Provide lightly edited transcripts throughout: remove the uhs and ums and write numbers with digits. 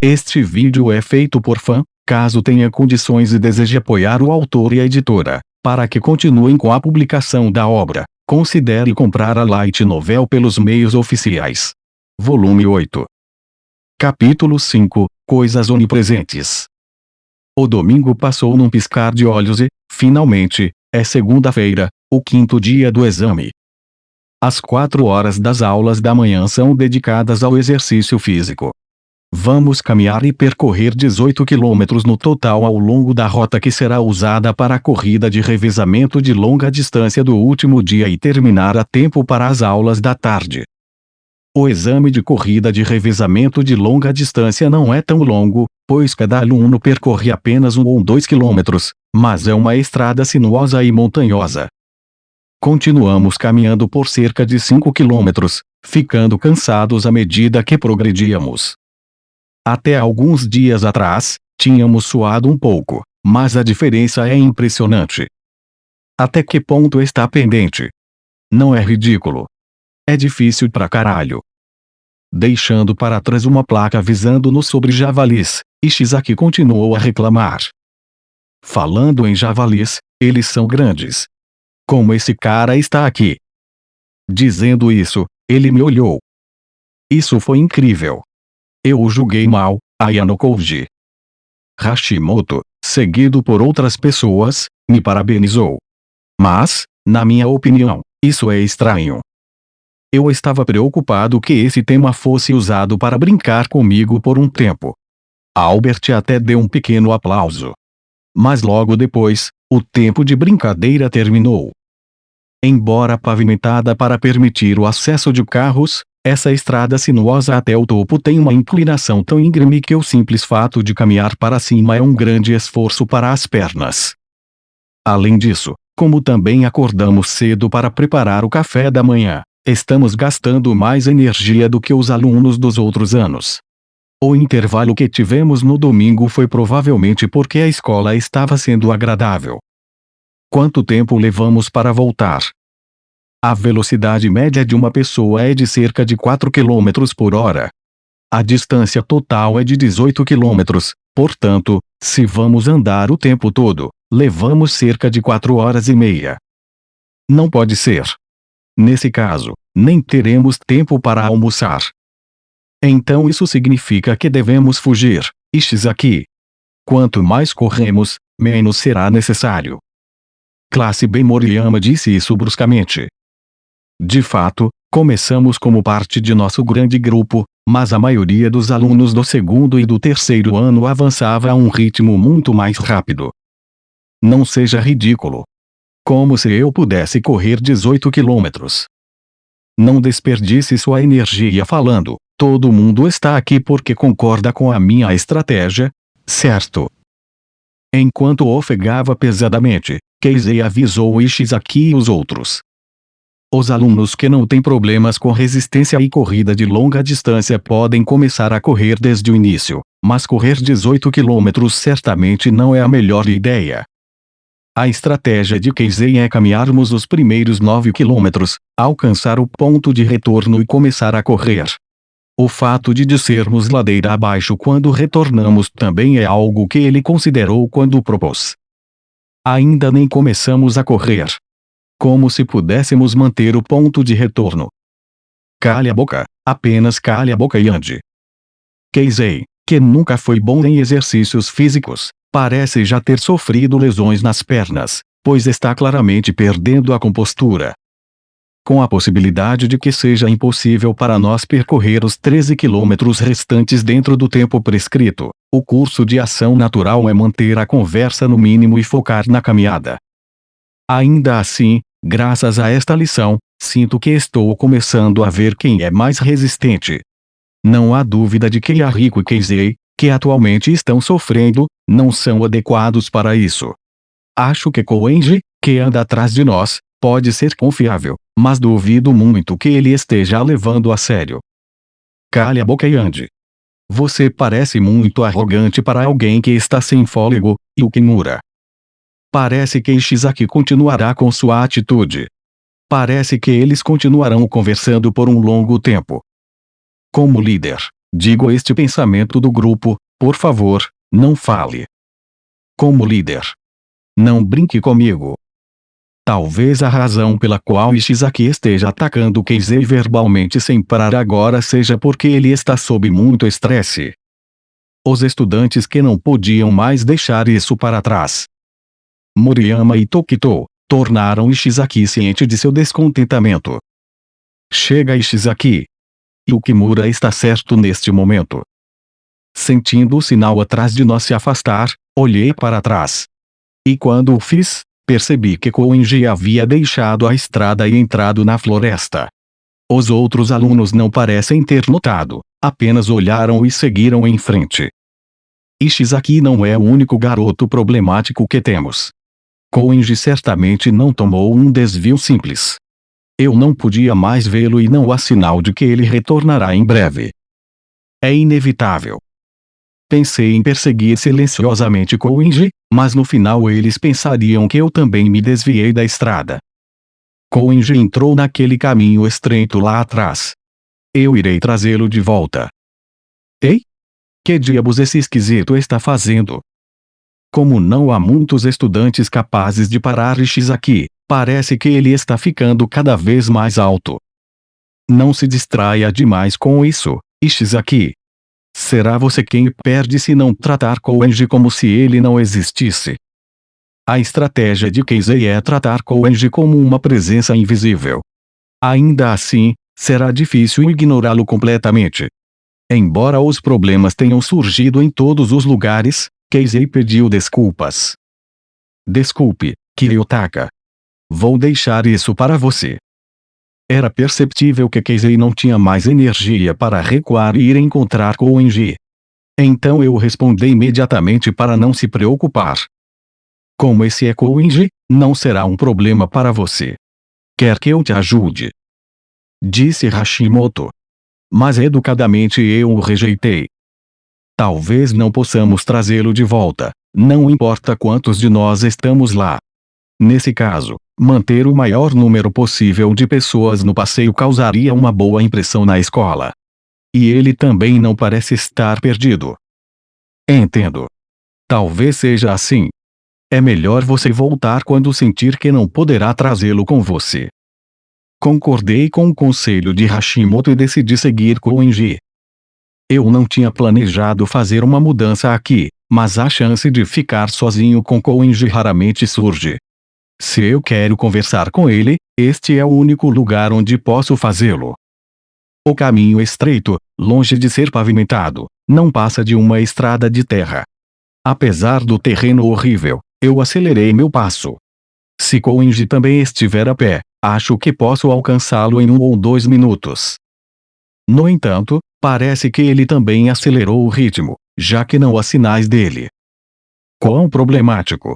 Este vídeo é feito por fã, caso tenha condições e deseje apoiar o autor e a editora, para que continuem com a publicação da obra, considere comprar a Light Novel pelos meios oficiais. Volume 8. Capítulo 5, Coisas Onipresentes. O domingo passou num piscar de olhos e, finalmente, é segunda-feira, o quinto dia do exame. As 4 horas das aulas da manhã são dedicadas ao exercício físico. Vamos caminhar e percorrer 18 quilômetros no total ao longo da rota que será usada para a corrida de revezamento de longa distância do último dia e terminar a tempo para as aulas da tarde. O exame de corrida de revezamento de longa distância não é tão longo, pois cada aluno percorre apenas 1 ou 2 quilômetros, mas é uma estrada sinuosa e montanhosa. Continuamos caminhando por cerca de 5 quilômetros, ficando cansados à medida que progredíamos. Até alguns dias atrás, tínhamos suado um pouco, mas a diferença é impressionante. Até que ponto está pendente? Não é ridículo? É difícil pra caralho. Deixando para trás uma placa avisando-nos sobre javalis, Ishizaki continuou a reclamar. Falando em javalis, eles são grandes. Como esse cara está aqui? Dizendo isso, ele me olhou. Isso foi incrível. Eu o julguei mal, Ayano Koji. Hashimoto, seguido por outras pessoas, me parabenizou. Mas, na minha opinião, isso é estranho. Eu estava preocupado que esse tema fosse usado para brincar comigo por um tempo. Albert até deu um pequeno aplauso. Mas logo depois, o tempo de brincadeira terminou. Embora pavimentada para permitir o acesso de carros, essa estrada sinuosa até o topo tem uma inclinação tão íngreme que o simples fato de caminhar para cima é um grande esforço para as pernas. Além disso, como também acordamos cedo para preparar o café da manhã, estamos gastando mais energia do que os alunos dos outros anos. O intervalo que tivemos no domingo foi provavelmente porque a escola estava sendo agradável. Quanto tempo levamos para voltar? A velocidade média de uma pessoa é de cerca de 4 km por hora. A distância total é de 18 km, portanto, se vamos andar o tempo todo, levamos cerca de 4 horas e meia. Não pode ser. Nesse caso, nem teremos tempo para almoçar. Então isso significa que devemos fugir, Ishizaki. Quanto mais corremos, menos será necessário. Classe B Moriyama disse isso bruscamente. De fato, começamos como parte de nosso grande grupo, mas a maioria dos alunos do segundo e do terceiro ano avançava a um ritmo muito mais rápido. Não seja ridículo. Como se eu pudesse correr 18 quilômetros. Não desperdice sua energia falando, todo mundo está aqui porque concorda com a minha estratégia, certo? Enquanto ofegava pesadamente, Keizei avisou Ishizaki e os outros. Os alunos que não têm problemas com resistência e corrida de longa distância podem começar a correr desde o início, mas correr 18 km certamente não é a melhor ideia. A estratégia de Keizei é caminharmos os primeiros 9 km, alcançar o ponto de retorno e começar a correr. O fato de descermos ladeira abaixo quando retornamos também é algo que ele considerou quando propôs. Ainda nem começamos a correr. Como se pudéssemos manter o ponto de retorno. Cale a boca, apenas cale a boca e ande. Keizei, que nunca foi bom em exercícios físicos, parece já ter sofrido lesões nas pernas, pois está claramente perdendo a compostura. Com a possibilidade de que seja impossível para nós percorrer os 13 quilômetros restantes dentro do tempo prescrito, o curso de ação natural é manter a conversa no mínimo e focar na caminhada. Ainda assim, graças a esta lição, sinto que estou começando a ver quem é mais resistente. Não há dúvida de que Yahiko e Keizei, que atualmente estão sofrendo, não são adequados para isso. Acho que Koenji, que anda atrás de nós, pode ser confiável, mas duvido muito que ele esteja levando a sério. Cale a boca e ande. Você parece muito arrogante para alguém que está sem fôlego, Yukimura. Parece que Ishizaki continuará com sua atitude. Parece que eles continuarão conversando por um longo tempo. Como líder, Digo este pensamento do grupo, por favor, não fale. Como líder. Não brinque comigo. Talvez a razão pela qual Ishizaki esteja atacando Keizei verbalmente sem parar agora seja porque ele está sob muito estresse. Os estudantes que não podiam mais deixar isso para trás. Moriyama e Tokito tornaram Ishizaki ciente de seu descontentamento. Chega Ishizaki. Yukimura está certo neste momento. Sentindo o sinal atrás de nós se afastar, olhei para trás. E quando o fiz, percebi que Koenji havia deixado a estrada e entrado na floresta. Os outros alunos não parecem ter notado, apenas olharam e seguiram em frente. Ishizaki não é o único garoto problemático que temos. Koenji certamente não tomou um desvio simples. Eu não podia mais vê-lo e não há sinal de que ele retornará em breve. É inevitável. Pensei em perseguir silenciosamente Koenji, mas no final eles pensariam que eu também me desviei da estrada. Koenji entrou naquele caminho estreito lá atrás. Eu irei trazê-lo de volta. Ei? Que diabos esse esquisito está fazendo? Como não há muitos estudantes capazes de parar Ishizaki, parece que ele está ficando cada vez mais alto. Não se distraia demais com isso, Ishizaki. Será você quem perde se não tratar Koenji como se ele não existisse. A estratégia de Keizei é tratar Koenji como uma presença invisível. Ainda assim, será difícil ignorá-lo completamente. Embora os problemas tenham surgido em todos os lugares, Keizei pediu desculpas. Desculpe, Kiryotaka. Vou deixar isso para você. Era perceptível que Keizei não tinha mais energia para recuar e ir encontrar Koenji. Então eu respondi imediatamente para não se preocupar. Como esse é Koenji, não será um problema para você. Quer que eu te ajude? Disse Hashimoto. Mas educadamente eu o rejeitei. Talvez não possamos trazê-lo de volta, não importa quantos de nós estamos lá. Nesse caso, manter o maior número possível de pessoas no passeio causaria uma boa impressão na escola. E ele também não parece estar perdido. Entendo. Talvez seja assim. É melhor você voltar quando sentir que não poderá trazê-lo com você. Concordei com o conselho de Hashimoto e decidi seguir Koenji. Eu não tinha planejado fazer uma mudança aqui, mas a chance de ficar sozinho com Koenji raramente surge. Se eu quero conversar com ele, este é o único lugar onde posso fazê-lo. O caminho estreito, longe de ser pavimentado, não passa de uma estrada de terra. Apesar do terreno horrível, eu acelerei meu passo. Se Koenji também estiver a pé, acho que posso alcançá-lo em 1 ou 2 minutos. No entanto, parece que ele também acelerou o ritmo, já que não há sinais dele. Quão problemático!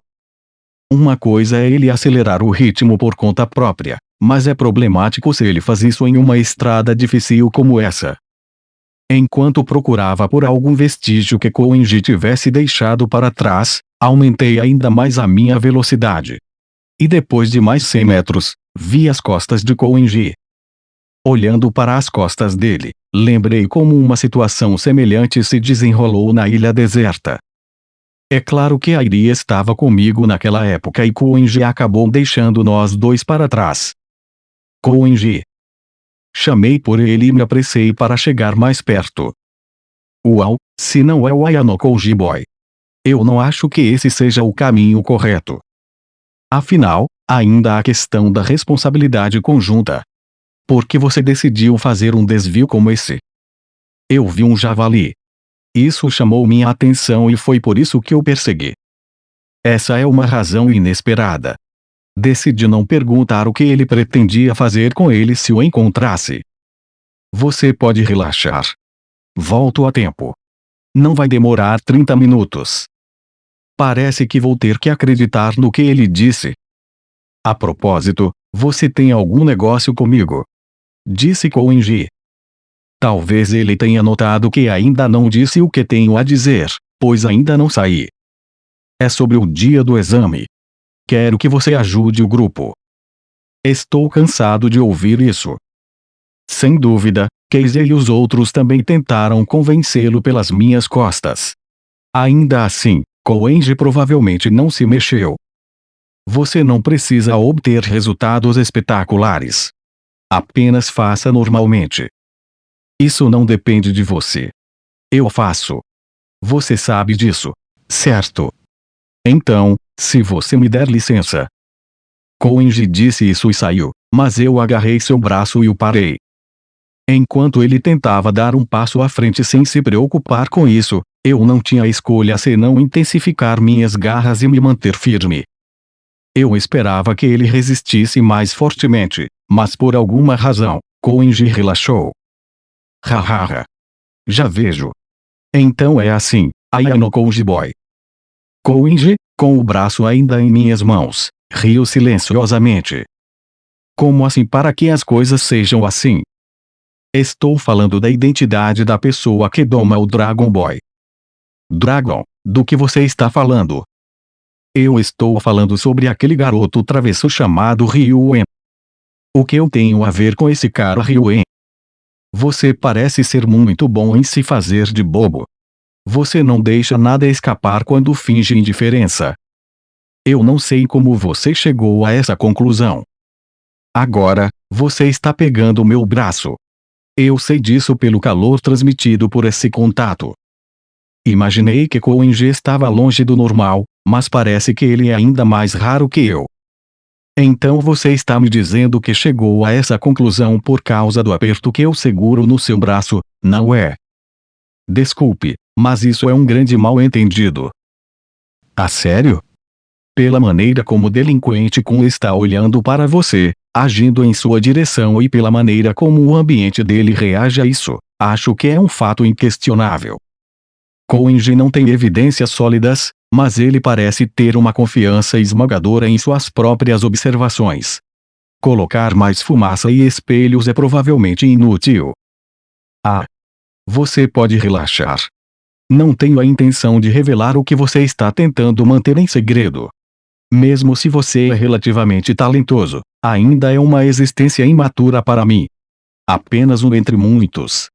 Uma coisa é ele acelerar o ritmo por conta própria, mas é problemático se ele faz isso em uma estrada difícil como essa. Enquanto procurava por algum vestígio que Koenji tivesse deixado para trás, aumentei ainda mais a minha velocidade. E depois de mais 100 metros, vi as costas de Koenji. Olhando para as costas dele, lembrei como uma situação semelhante se desenrolou na ilha deserta. É claro que Airi estava comigo naquela época e Koenji acabou deixando nós dois para trás. Koenji. Chamei por ele e me apressei para chegar mais perto. Uau, se não é o Ayano Koji Boy. Eu não acho que esse seja o caminho correto. Afinal, ainda há a questão da responsabilidade conjunta. Por que você decidiu fazer um desvio como esse? Eu vi um javali. Isso chamou minha atenção e foi por isso que eu persegui. Essa é uma razão inesperada. Decidi não perguntar o que ele pretendia fazer com ele se o encontrasse. Você pode relaxar. Volto a tempo. Não vai demorar 30 minutos. Parece que vou ter que acreditar no que ele disse. A propósito, você tem algum negócio comigo? Disse Koenji. Talvez ele tenha notado que ainda não disse o que tenho a dizer, pois ainda não saí. É sobre o dia do exame. Quero que você ajude o grupo. Estou cansado de ouvir isso. Sem dúvida, Casey e os outros também tentaram convencê-lo pelas minhas costas. Ainda assim, Koenji provavelmente não se mexeu. Você não precisa obter resultados espetaculares. Apenas faça normalmente. Isso não depende de você. Eu faço. Você sabe disso, certo? Então, se você me der licença. Koenji disse isso e saiu, mas eu agarrei seu braço e o parei. Enquanto ele tentava dar um passo à frente sem se preocupar com isso, eu não tinha escolha senão intensificar minhas garras e me manter firme. Eu esperava que ele resistisse mais fortemente, mas por alguma razão, Koenji relaxou. Hahaha. Já vejo. Então é assim, Ayano Koji Boy. Koenji, com o braço ainda em minhas mãos, riu silenciosamente. Como assim para que as coisas sejam assim? Estou falando da identidade da pessoa que doma o Dragon Boy. Dragon, do que você está falando? Eu estou falando sobre aquele garoto travesso chamado Ryuen. O que eu tenho a ver com esse cara Ryuen? Você parece ser muito bom em se fazer de bobo. Você não deixa nada escapar quando finge indiferença. Eu não sei como você chegou a essa conclusão. Agora, você está pegando meu braço. Eu sei disso pelo calor transmitido por esse contato. Imaginei que Koenji estava longe do normal, mas parece que ele é ainda mais raro que eu. Então você está me dizendo que chegou a essa conclusão por causa do aperto que eu seguro no seu braço, não é? Desculpe, mas isso é um grande mal-entendido. Ah, sério? Pela maneira como o delinquente Kun está olhando para você, agindo em sua direção e pela maneira como o ambiente dele reage a isso, acho que é um fato inquestionável. Koenji não tem evidências sólidas, mas ele parece ter uma confiança esmagadora em suas próprias observações. Colocar mais fumaça e espelhos é provavelmente inútil. Ah. Você pode relaxar. Não tenho a intenção de revelar o que você está tentando manter em segredo. Mesmo se você é relativamente talentoso, ainda é uma existência imatura para mim. Apenas um entre muitos.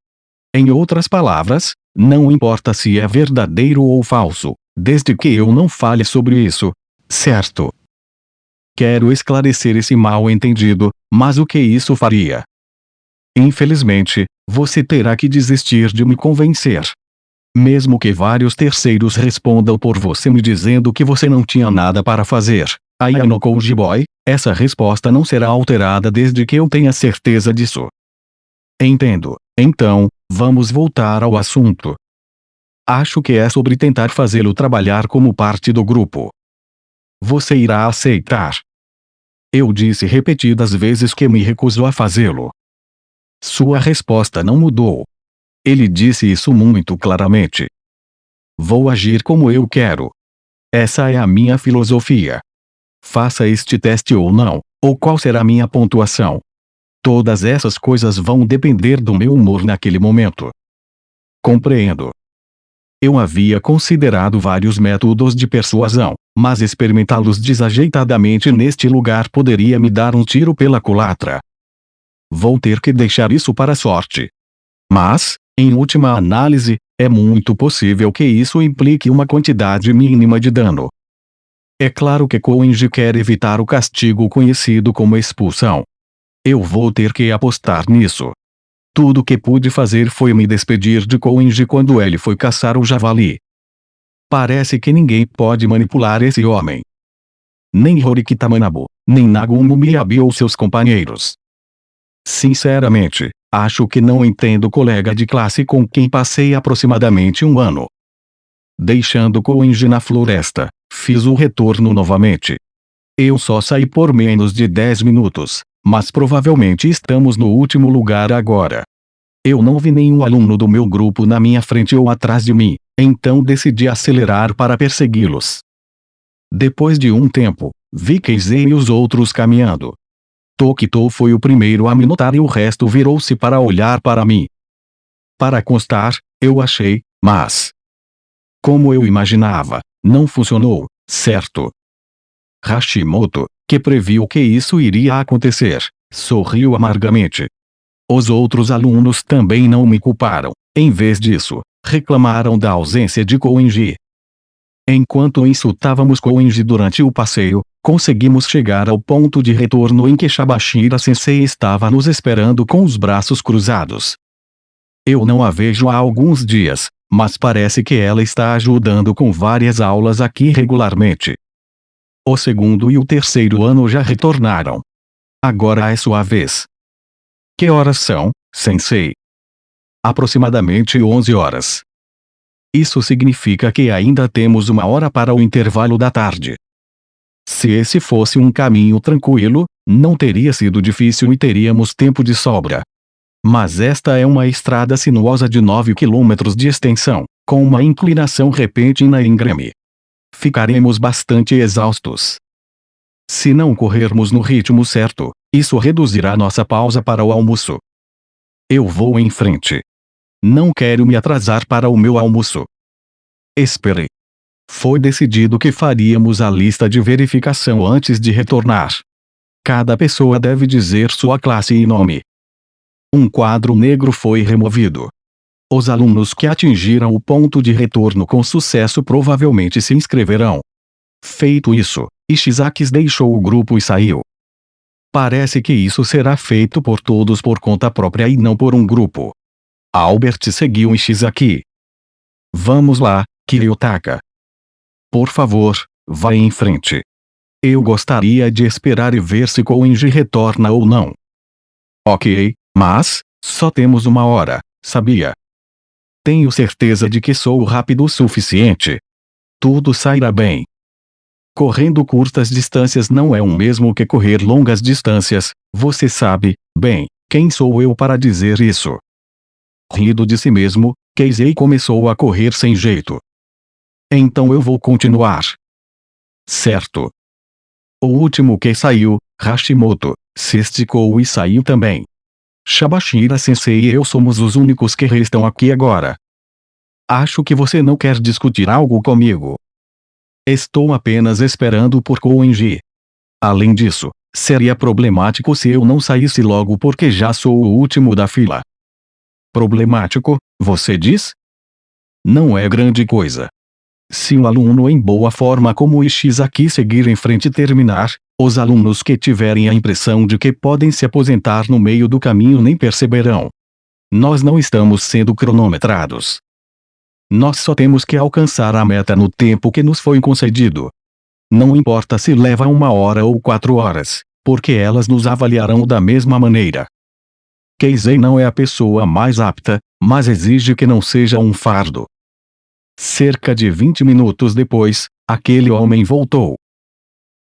Em outras palavras, não importa se é verdadeiro ou falso, desde que eu não fale sobre isso, certo? Quero esclarecer esse mal-entendido, mas o que isso faria? Infelizmente, você terá que desistir de me convencer. Mesmo que vários terceiros respondam por você me dizendo que você não tinha nada para fazer, Ayano Koji Boy, essa resposta não será alterada desde que eu tenha certeza disso. Entendo. Então, vamos voltar ao assunto. Acho que é sobre tentar fazê-lo trabalhar como parte do grupo. Você irá aceitar? Eu disse repetidas vezes que me recuso a fazê-lo. Sua resposta não mudou. Ele disse isso muito claramente. Vou agir como eu quero. Essa é a minha filosofia. Faça este teste ou não, ou qual será minha pontuação. Todas essas coisas vão depender do meu humor naquele momento. Compreendo. Eu havia considerado vários métodos de persuasão, mas experimentá-los desajeitadamente neste lugar poderia me dar um tiro pela culatra. Vou ter que deixar isso para a sorte. Mas, em última análise, é muito possível que isso implique uma quantidade mínima de dano. É claro que Koenji quer evitar o castigo conhecido como expulsão. Eu vou ter que apostar nisso. Tudo que pude fazer foi me despedir de Koenji quando ele foi caçar o javali. Parece que ninguém pode manipular esse homem. Nem Horikita Manabu, nem Nagumo Miyabi ou seus companheiros. Sinceramente, acho que não entendo o colega de classe com quem passei aproximadamente um ano. Deixando Koenji na floresta, fiz o retorno novamente. Eu só saí por menos de 10 minutos, mas provavelmente estamos no último lugar agora. Eu não vi nenhum aluno do meu grupo na minha frente ou atrás de mim, então decidi acelerar para persegui-los. Depois de um tempo, vi Keizei e os outros caminhando. Tokito foi o primeiro a me notar e o resto virou-se para olhar para mim. Para constar, eu achei, mas... como eu imaginava, não funcionou, certo? Hashimoto, que previu que isso iria acontecer, sorriu amargamente. Os outros alunos também não me culparam. Em vez disso, reclamaram da ausência de Koenji. Enquanto insultávamos Koenji durante o passeio, conseguimos chegar ao ponto de retorno em que Shabashira-sensei estava nos esperando com os braços cruzados. Eu não a vejo há alguns dias, mas parece que ela está ajudando com várias aulas aqui regularmente. O segundo e o terceiro ano já retornaram. Agora é sua vez. Que horas são, sensei? Aproximadamente 11 horas. Isso significa que ainda temos 1 hora para o intervalo da tarde. Se esse fosse um caminho tranquilo, não teria sido difícil e teríamos tempo de sobra. Mas esta é uma estrada sinuosa de 9 quilômetros de extensão, com uma inclinação repentina e íngreme. Ficaremos bastante exaustos. Se não corrermos no ritmo certo, isso reduzirá nossa pausa para o almoço. Eu vou em frente. Não quero me atrasar para o meu almoço. Espere. Foi decidido que faríamos a lista de verificação antes de retornar. Cada pessoa deve dizer sua classe e nome. Um quadro negro foi removido. Os alunos que atingiram o ponto de retorno com sucesso provavelmente se inscreverão. Feito isso, Ishizaki deixou o grupo e saiu. Parece que isso será feito por todos por conta própria e não por um grupo. Albert seguiu Ishizaki. Vamos lá, Kiryotaka. Por favor, vá em frente. Eu gostaria de esperar e ver se Koenji retorna ou não. Ok, mas, só temos 1 hora, sabia? Tenho certeza de que sou rápido o suficiente. Tudo sairá bem. Correndo curtas distâncias não é o mesmo que correr longas distâncias, você sabe, bem, quem sou eu para dizer isso? Rindo de si mesmo, Keizei começou a correr sem jeito. Então eu vou continuar. Certo. O último que saiu, Hashimoto, se esticou e saiu também. Shabashira-sensei e eu somos os únicos que restam aqui agora. Acho que você não quer discutir algo comigo. Estou apenas esperando por Koenji. Além disso, seria problemático se eu não saísse logo porque já sou o último da fila. Problemático, você diz? Não é grande coisa. Se um aluno em boa forma como Ishizaki seguir em frente e terminar, os alunos que tiverem a impressão de que podem se aposentar no meio do caminho nem perceberão. Nós não estamos sendo cronometrados. Nós só temos que alcançar a meta no tempo que nos foi concedido. Não importa se leva 1 hora ou 4 horas, porque elas nos avaliarão da mesma maneira. Keizei não é a pessoa mais apta, mas exige que não seja um fardo. Cerca de 20 minutos depois, aquele homem voltou.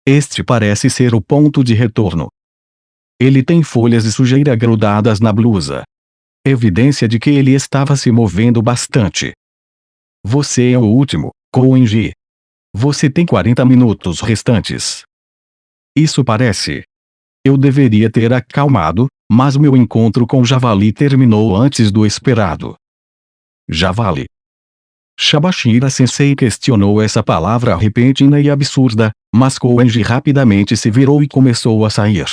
Este parece ser o ponto de retorno. Ele tem folhas de sujeira grudadas na blusa. Evidência de que ele estava se movendo bastante. Você é o último, Koenji. Você tem 40 minutos restantes. Isso parece. Eu deveria ter acalmado, mas meu encontro com Javali terminou antes do esperado. Javali. Shabashira-sensei questionou essa palavra repentina e absurda, mas Koenji rapidamente se virou e começou a sair.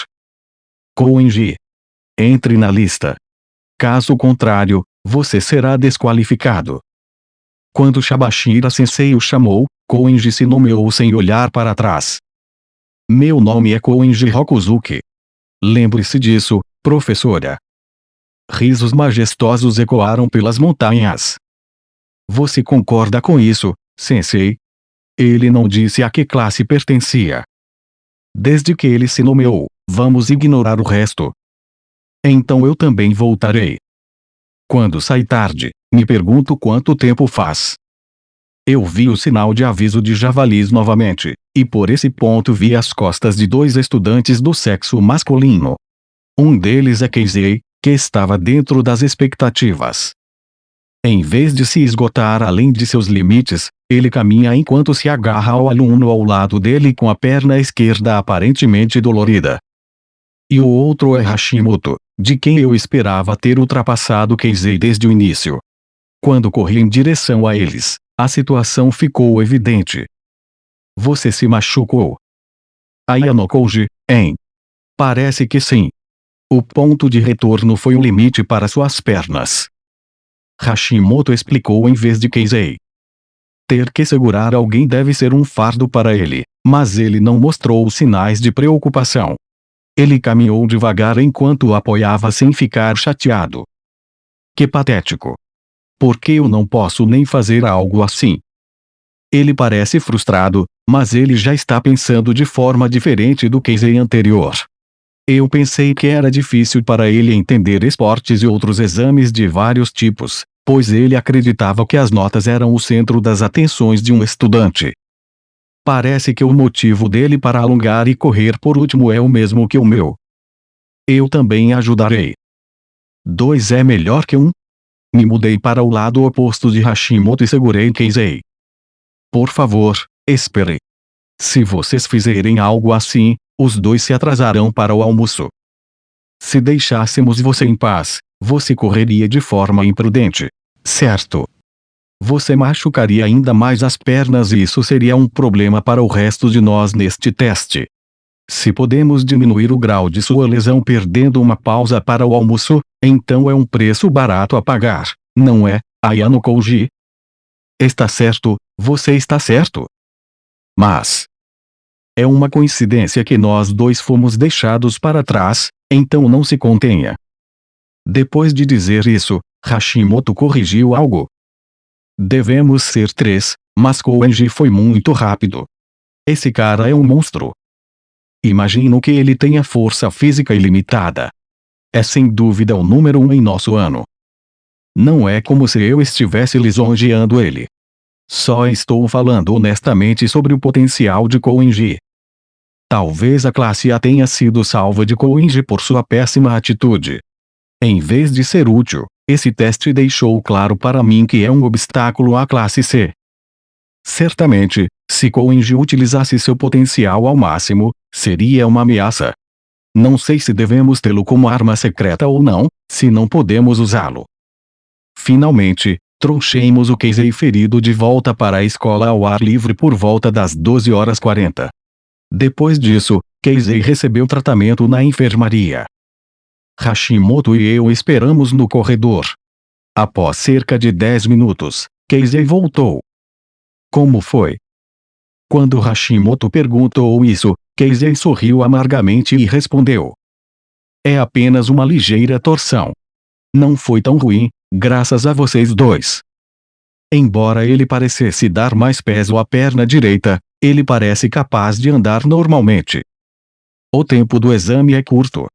Koenji. Entre na lista. Caso contrário, você será desqualificado. Quando Shabashira-sensei o chamou, Koenji se nomeou sem olhar para trás. Meu nome é Koenji Rokuzuki. Lembre-se disso, professora. Risos majestosos ecoaram pelas montanhas. Você concorda com isso, sensei? Ele não disse a que classe pertencia. Desde que ele se nomeou, vamos ignorar o resto. Então eu também voltarei. Quando sai tarde, me pergunto quanto tempo faz. Eu vi o sinal de aviso de javalis novamente, e por esse ponto vi as costas de 2 estudantes do sexo masculino. Um deles é Keizei, que estava dentro das expectativas. Em vez de se esgotar além de seus limites, ele caminha enquanto se agarra ao aluno ao lado dele com a perna esquerda aparentemente dolorida. E o outro é Hashimoto, de quem eu esperava ter ultrapassado Keizei desde o início. Quando corri em direção a eles, a situação ficou evidente. Você se machucou? Ayano Koji, hein? Parece que sim. O ponto de retorno foi o limite para suas pernas. Hashimoto explicou em vez de Keizei. Ter que segurar alguém deve ser um fardo para ele, mas ele não mostrou sinais de preocupação. Ele caminhou devagar enquanto o apoiava sem ficar chateado. Que patético. Por que eu não posso nem fazer algo assim? Ele parece frustrado, mas ele já está pensando de forma diferente do Keizei anterior. Eu pensei que era difícil para ele entender esportes e outros exames de vários tipos, pois ele acreditava que as notas eram o centro das atenções de um estudante. Parece que o motivo dele para alongar e correr por último é o mesmo que o meu. Eu também ajudarei. 2 é melhor que 1? Me mudei para o lado oposto de Hashimoto e segurei Keizei. Por favor, espere. Se vocês fizerem algo assim, os 2 se atrasarão para o almoço. Se deixássemos você em paz, você correria de forma imprudente, certo? Você machucaria ainda mais as pernas e isso seria um problema para o resto de nós neste teste. Se podemos diminuir o grau de sua lesão perdendo uma pausa para o almoço, então é um preço barato a pagar, não é, Ayano Koji? Está certo, você está certo. Mas é uma coincidência que nós 2 fomos deixados para trás, então não se contenha. Depois de dizer isso, Hashimoto corrigiu algo. Devemos ser 3, mas Koenji foi muito rápido. Esse cara é um monstro. Imagino que ele tenha força física ilimitada. É sem dúvida o número 1 em nosso ano. Não é como se eu estivesse lisonjeando ele. Só estou falando honestamente sobre o potencial de Koenji. Talvez a classe A tenha sido salva de Koenji por sua péssima atitude. Em vez de ser útil, esse teste deixou claro para mim que é um obstáculo à classe C. Certamente, se Koenji utilizasse seu potencial ao máximo, seria uma ameaça. Não sei se devemos tê-lo como arma secreta ou não, se não podemos usá-lo. Finalmente, trouxemos o Keizei ferido de volta para a escola ao ar livre por volta das 12h40. Depois disso, Keizei recebeu tratamento na enfermaria. Hashimoto e eu esperamos no corredor. Após cerca de 10 minutos, Keizei voltou. Como foi? Quando Hashimoto perguntou isso, Keizei sorriu amargamente e respondeu. É apenas uma ligeira torção. Não foi tão ruim, graças a vocês 2. Embora ele parecesse dar mais peso à perna direita, ele parece capaz de andar normalmente. O tempo do exame é curto.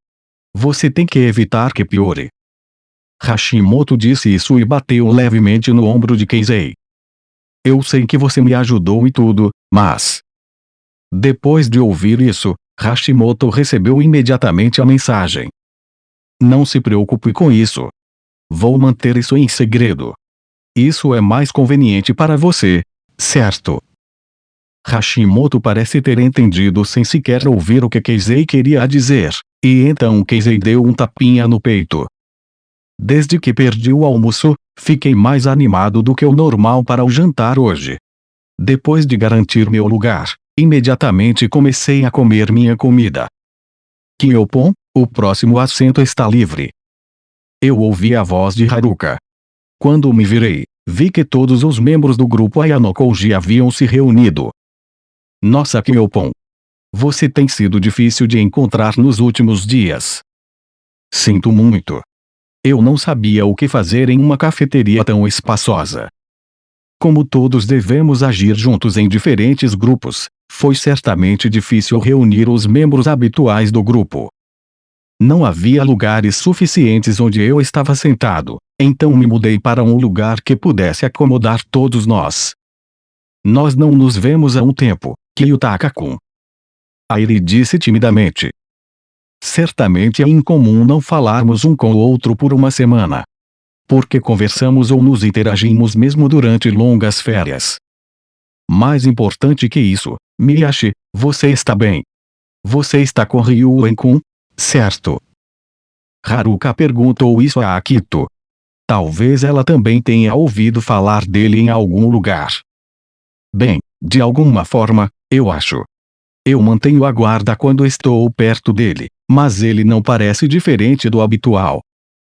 Você tem que evitar que piore. Hashimoto disse isso e bateu levemente no ombro de Keizei. Eu sei que você me ajudou e tudo, mas... Depois de ouvir isso, Hashimoto recebeu imediatamente a mensagem. Não se preocupe com isso. Vou manter isso em segredo. Isso é mais conveniente para você, certo? Hashimoto parece ter entendido sem sequer ouvir o que Keizei queria dizer, e então Keizei deu um tapinha no peito. Desde que perdi o almoço, fiquei mais animado do que o normal para o jantar hoje. Depois de garantir meu lugar, imediatamente comecei a comer minha comida. Kyopon, o próximo assento está livre. Eu ouvi a voz de Haruka. Quando me virei, vi que todos os membros do grupo Ayano Koji haviam se reunido. Nossa Kyopon. Você tem sido difícil de encontrar nos últimos dias. Sinto muito. Eu não sabia o que fazer em uma cafeteria tão espaçosa. Como todos devemos agir juntos em diferentes grupos, foi certamente difícil reunir os membros habituais do grupo. Não havia lugares suficientes onde eu estava sentado, então me mudei para um lugar que pudesse acomodar todos nós. Nós não nos vemos há um tempo, Kyutaka-kun. Airi disse timidamente. Certamente é incomum não falarmos um com o outro por uma semana. Porque conversamos ou nos interagimos mesmo durante longas férias. Mais importante que isso, Miyashi, você está bem. Você está com Ryuen-kun, certo? Haruka perguntou isso a Akito. Talvez ela também tenha ouvido falar dele em algum lugar. Bem, de alguma forma, eu acho. Eu mantenho a guarda quando estou perto dele, mas ele não parece diferente do habitual.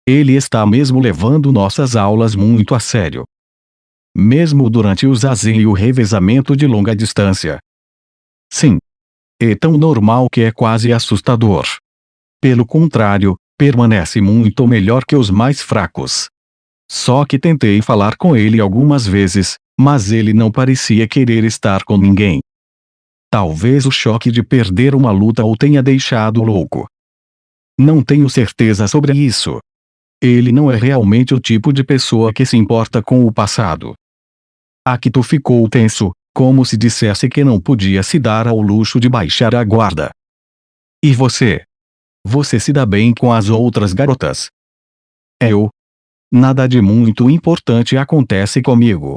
Ele está mesmo levando nossas aulas muito a sério. Mesmo durante o zazen e o revezamento de longa distância. Sim. É tão normal que é quase assustador. Pelo contrário, permanece muito melhor que os mais fracos. Só que tentei falar com ele algumas vezes, mas ele não parecia querer estar com ninguém. Talvez o choque de perder uma luta o tenha deixado louco. Não tenho certeza sobre isso. Ele não é realmente o tipo de pessoa que se importa com o passado. Akito ficou tenso, como se dissesse que não podia se dar ao luxo de baixar a guarda. E você? Você se dá bem com as outras garotas? Eu? Nada de muito importante acontece comigo.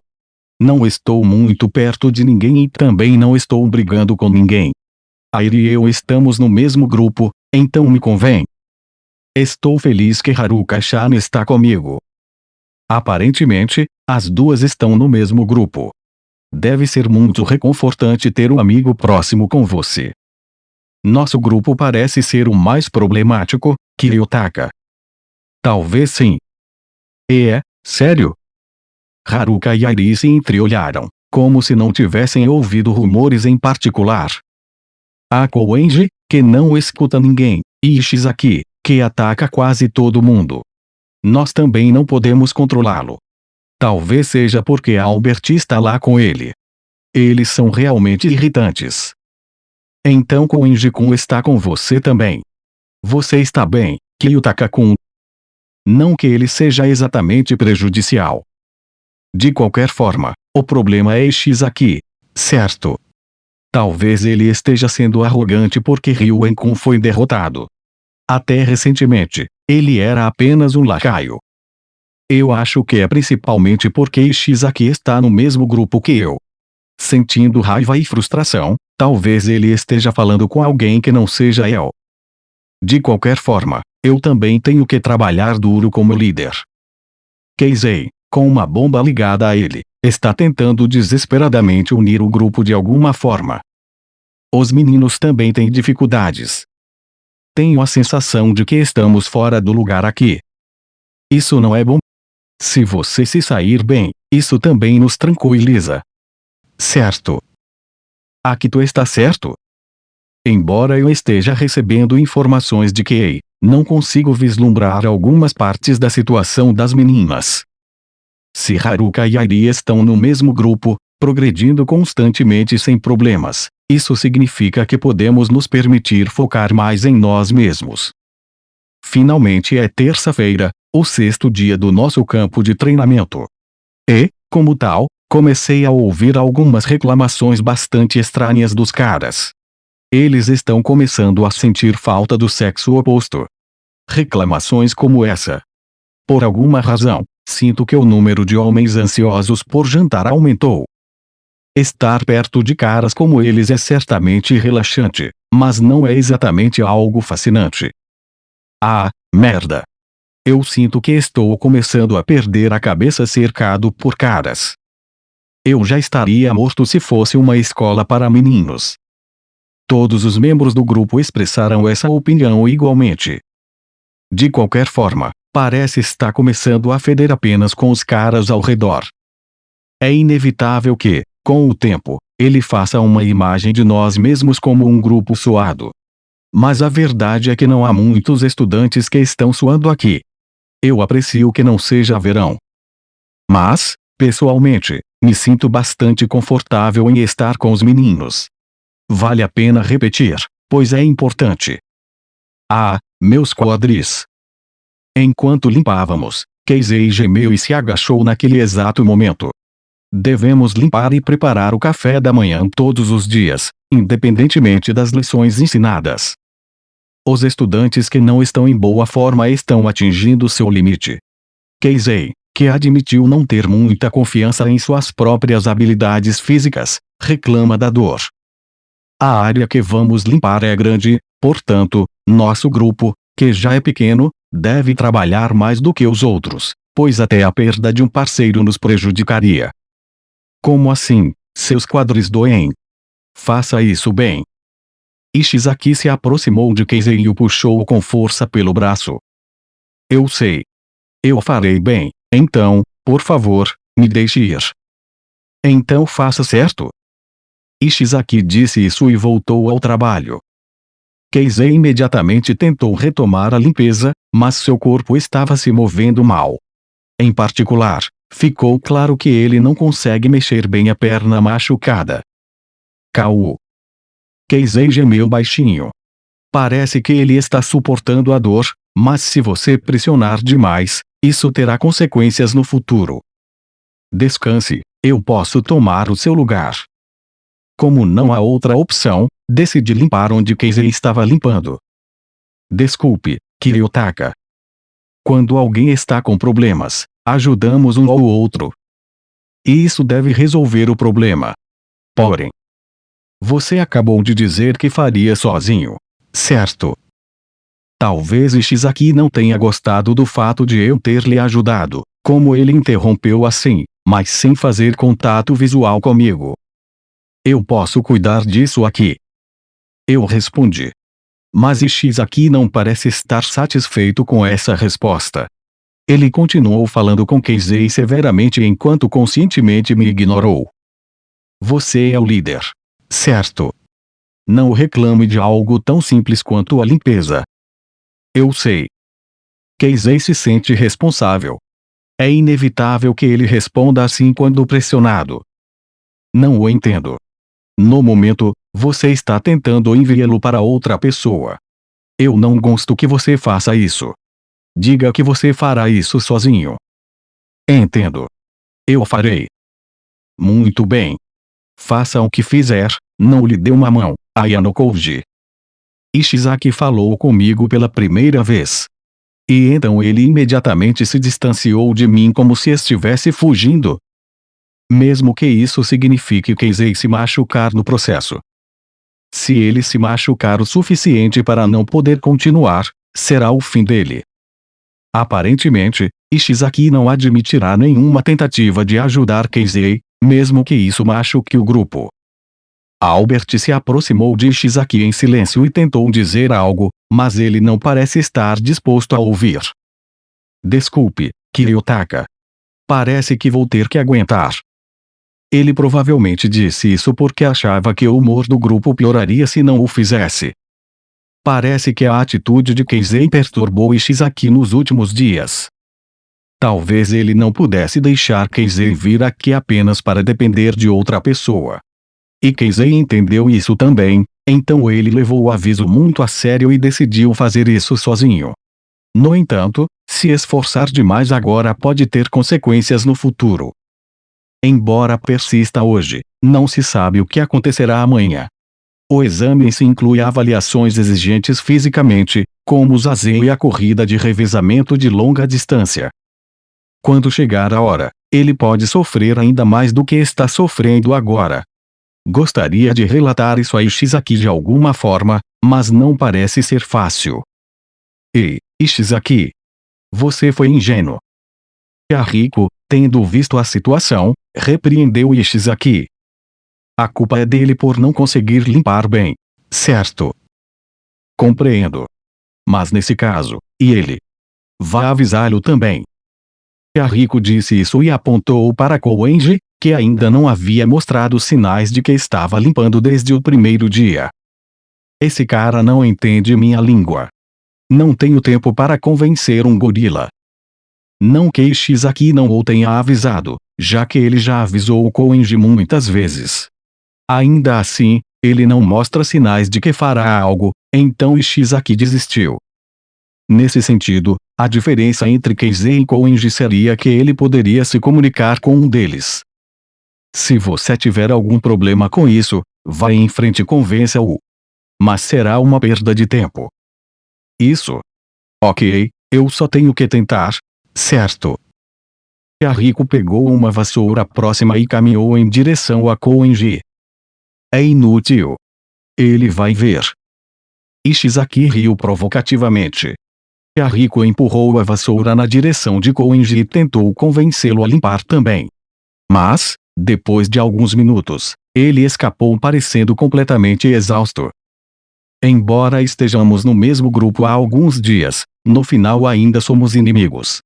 Não estou muito perto de ninguém e também não estou brigando com ninguém. Airi e eu estamos no mesmo grupo, então me convém. Estou feliz que Haruka-chan está comigo. Aparentemente, as duas estão no mesmo grupo. Deve ser muito reconfortante ter um amigo próximo com você. Nosso grupo parece ser o mais problemático, Kiryotaka. Talvez sim. Sério? Haruka e Airi se entreolharam, como se não tivessem ouvido rumores em particular. A Koenji, que não escuta ninguém, e Ishizaki, que ataca quase todo mundo. Nós também não podemos controlá-lo. Talvez seja porque Albert está lá com ele. Eles são realmente irritantes. Então Koenji-kun está com você também. Você está bem, Kyutaka-kun. Não que ele seja exatamente prejudicial. De qualquer forma, o problema é Ishizaki, certo? Talvez ele esteja sendo arrogante porque Ryuen-kun foi derrotado. Até recentemente, ele era apenas um lacaio. Eu acho que é principalmente porque Ishizaki está no mesmo grupo que eu. Sentindo raiva e frustração, talvez ele esteja falando com alguém que não seja eu. De qualquer forma, eu também tenho que trabalhar duro como líder. Keizei, com uma bomba ligada a ele, está tentando desesperadamente unir o grupo de alguma forma. Os meninos também têm dificuldades. Tenho a sensação de que estamos fora do lugar aqui. Isso não é bom. Se você se sair bem, isso também nos tranquiliza. Certo. Akito está certo. Embora eu esteja recebendo informações de que não consigo vislumbrar algumas partes da situação das meninas. Se Haruka e Airi estão no mesmo grupo, progredindo constantemente sem problemas, isso significa que podemos nos permitir focar mais em nós mesmos. Finalmente é terça-feira, o 6º dia do nosso campo de treinamento. E, como tal, comecei a ouvir algumas reclamações bastante estranhas dos caras. Eles estão começando a sentir falta do sexo oposto. Reclamações como essa. Por alguma razão, sinto que o número de homens ansiosos por jantar aumentou. Estar perto de caras como eles é certamente relaxante, mas não é exatamente algo fascinante. Ah, merda! Eu sinto que estou começando a perder a cabeça cercado por caras. Eu já estaria morto se fosse uma escola para meninos. Todos os membros do grupo expressaram essa opinião igualmente. De qualquer forma, parece estar começando a feder apenas com os caras ao redor. É inevitável que, com o tempo, ele faça uma imagem de nós mesmos como um grupo suado. Mas a verdade é que não há muitos estudantes que estão suando aqui. Eu aprecio que não seja verão. Mas, pessoalmente, me sinto bastante confortável em estar com os meninos. Vale a pena repetir, pois é importante. Ah, meus quadris. Enquanto limpávamos, Keizei gemeu e se agachou naquele exato momento. Devemos limpar e preparar o café da manhã todos os dias, independentemente das lições ensinadas. Os estudantes que não estão em boa forma estão atingindo seu limite. Keizei, que admitiu não ter muita confiança em suas próprias habilidades físicas, reclama da dor. A área que vamos limpar é grande, portanto, nosso grupo, que já é pequeno, deve trabalhar mais do que os outros, pois até a perda de um parceiro nos prejudicaria. Como assim, seus quadris doem? Faça isso bem. Ishizaki se aproximou de Keizei e o puxou com força pelo braço. Eu sei. Eu farei bem, então, por favor, me deixe ir. Então faça certo. Ishizaki disse isso e voltou ao trabalho. Keizei imediatamente tentou retomar a limpeza, mas seu corpo estava se movendo mal. Em particular, ficou claro que ele não consegue mexer bem a perna machucada. Cau. Keizei gemeu baixinho. Parece que ele está suportando a dor, mas se você pressionar demais, isso terá consequências no futuro. Descanse, eu posso tomar o seu lugar. Como não há outra opção, decidi limpar onde Keizei estava limpando. Desculpe, Kiryotaka. Quando alguém está com problemas, ajudamos um ao outro. E isso deve resolver o problema. Porém, você acabou de dizer que faria sozinho, certo? Talvez Ishizaki não tenha gostado do fato de eu ter lhe ajudado, como ele interrompeu assim, mas sem fazer contato visual comigo. Eu posso cuidar disso aqui. Eu respondi. Mas Ishizaki não parece estar satisfeito com essa resposta. Ele continuou falando com Keizei severamente enquanto conscientemente me ignorou. Você é o líder, certo? Não reclame de algo tão simples quanto a limpeza. Eu sei. Keizei se sente responsável. É inevitável que ele responda assim quando pressionado. Não o entendo. No momento, você está tentando enviá-lo para outra pessoa. Eu não gosto que você faça isso. Diga que você fará isso sozinho. Entendo. Eu farei. Muito bem. Faça o que fizer, não lhe dê uma mão, Ayano Koji. Ishizaki falou comigo pela primeira vez. E então ele imediatamente se distanciou de mim como se estivesse fugindo. Mesmo que isso signifique Keizei se machucar no processo. Se ele se machucar o suficiente para não poder continuar, será o fim dele. Aparentemente, Ishizaki não admitirá nenhuma tentativa de ajudar Keizei, mesmo que isso machuque o grupo. Albert se aproximou de Ishizaki em silêncio e tentou dizer algo, mas ele não parece estar disposto a ouvir. Desculpe, Kiryotaka. Parece que vou ter que aguentar. Ele provavelmente disse isso porque achava que o humor do grupo pioraria se não o fizesse. Parece que a atitude de Keizei perturbou Ishizaki nos últimos dias. Talvez ele não pudesse deixar Keizei vir aqui apenas para depender de outra pessoa. E Keizei entendeu isso também, então ele levou o aviso muito a sério e decidiu fazer isso sozinho. No entanto, se esforçar demais agora pode ter consequências no futuro. Embora persista hoje, não se sabe o que acontecerá amanhã. O exame em si inclui avaliações exigentes fisicamente, como o zazen e a corrida de revezamento de longa distância. Quando chegar a hora, ele pode sofrer ainda mais do que está sofrendo agora. Gostaria de relatar isso a Ishizaki de alguma forma, mas não parece ser fácil. Ei, Ishizaki! Você foi ingênuo. Yahiko, tendo visto a situação, repreendeu Ishizaki. A culpa é dele por não conseguir limpar bem, certo? Compreendo. Mas nesse caso, e ele? Vá avisá-lo também. Yahiko disse isso e apontou para Koenji, que ainda não havia mostrado sinais de que estava limpando desde o primeiro dia. Esse cara não entende minha língua. Não tenho tempo para convencer um gorila. Não que Ishizaki não o tenha avisado, já que ele já avisou o Koenji muitas vezes. Ainda assim, ele não mostra sinais de que fará algo, então Ishizaki desistiu. Nesse sentido, a diferença entre Keizei e Koenji seria que ele poderia se comunicar com um deles. Se você tiver algum problema com isso, vá em frente e convença-o. Mas será uma perda de tempo. Isso. Ok, eu só tenho que tentar, certo? Yahiko pegou uma vassoura próxima e caminhou em direção a Koenji. É inútil. Ele vai ver. Ishizaki riu provocativamente. Yahiko empurrou a vassoura na direção de Koenji e tentou convencê-lo a limpar também. Mas, depois de alguns minutos, ele escapou parecendo completamente exausto. Embora estejamos no mesmo grupo há alguns dias, no final ainda somos inimigos.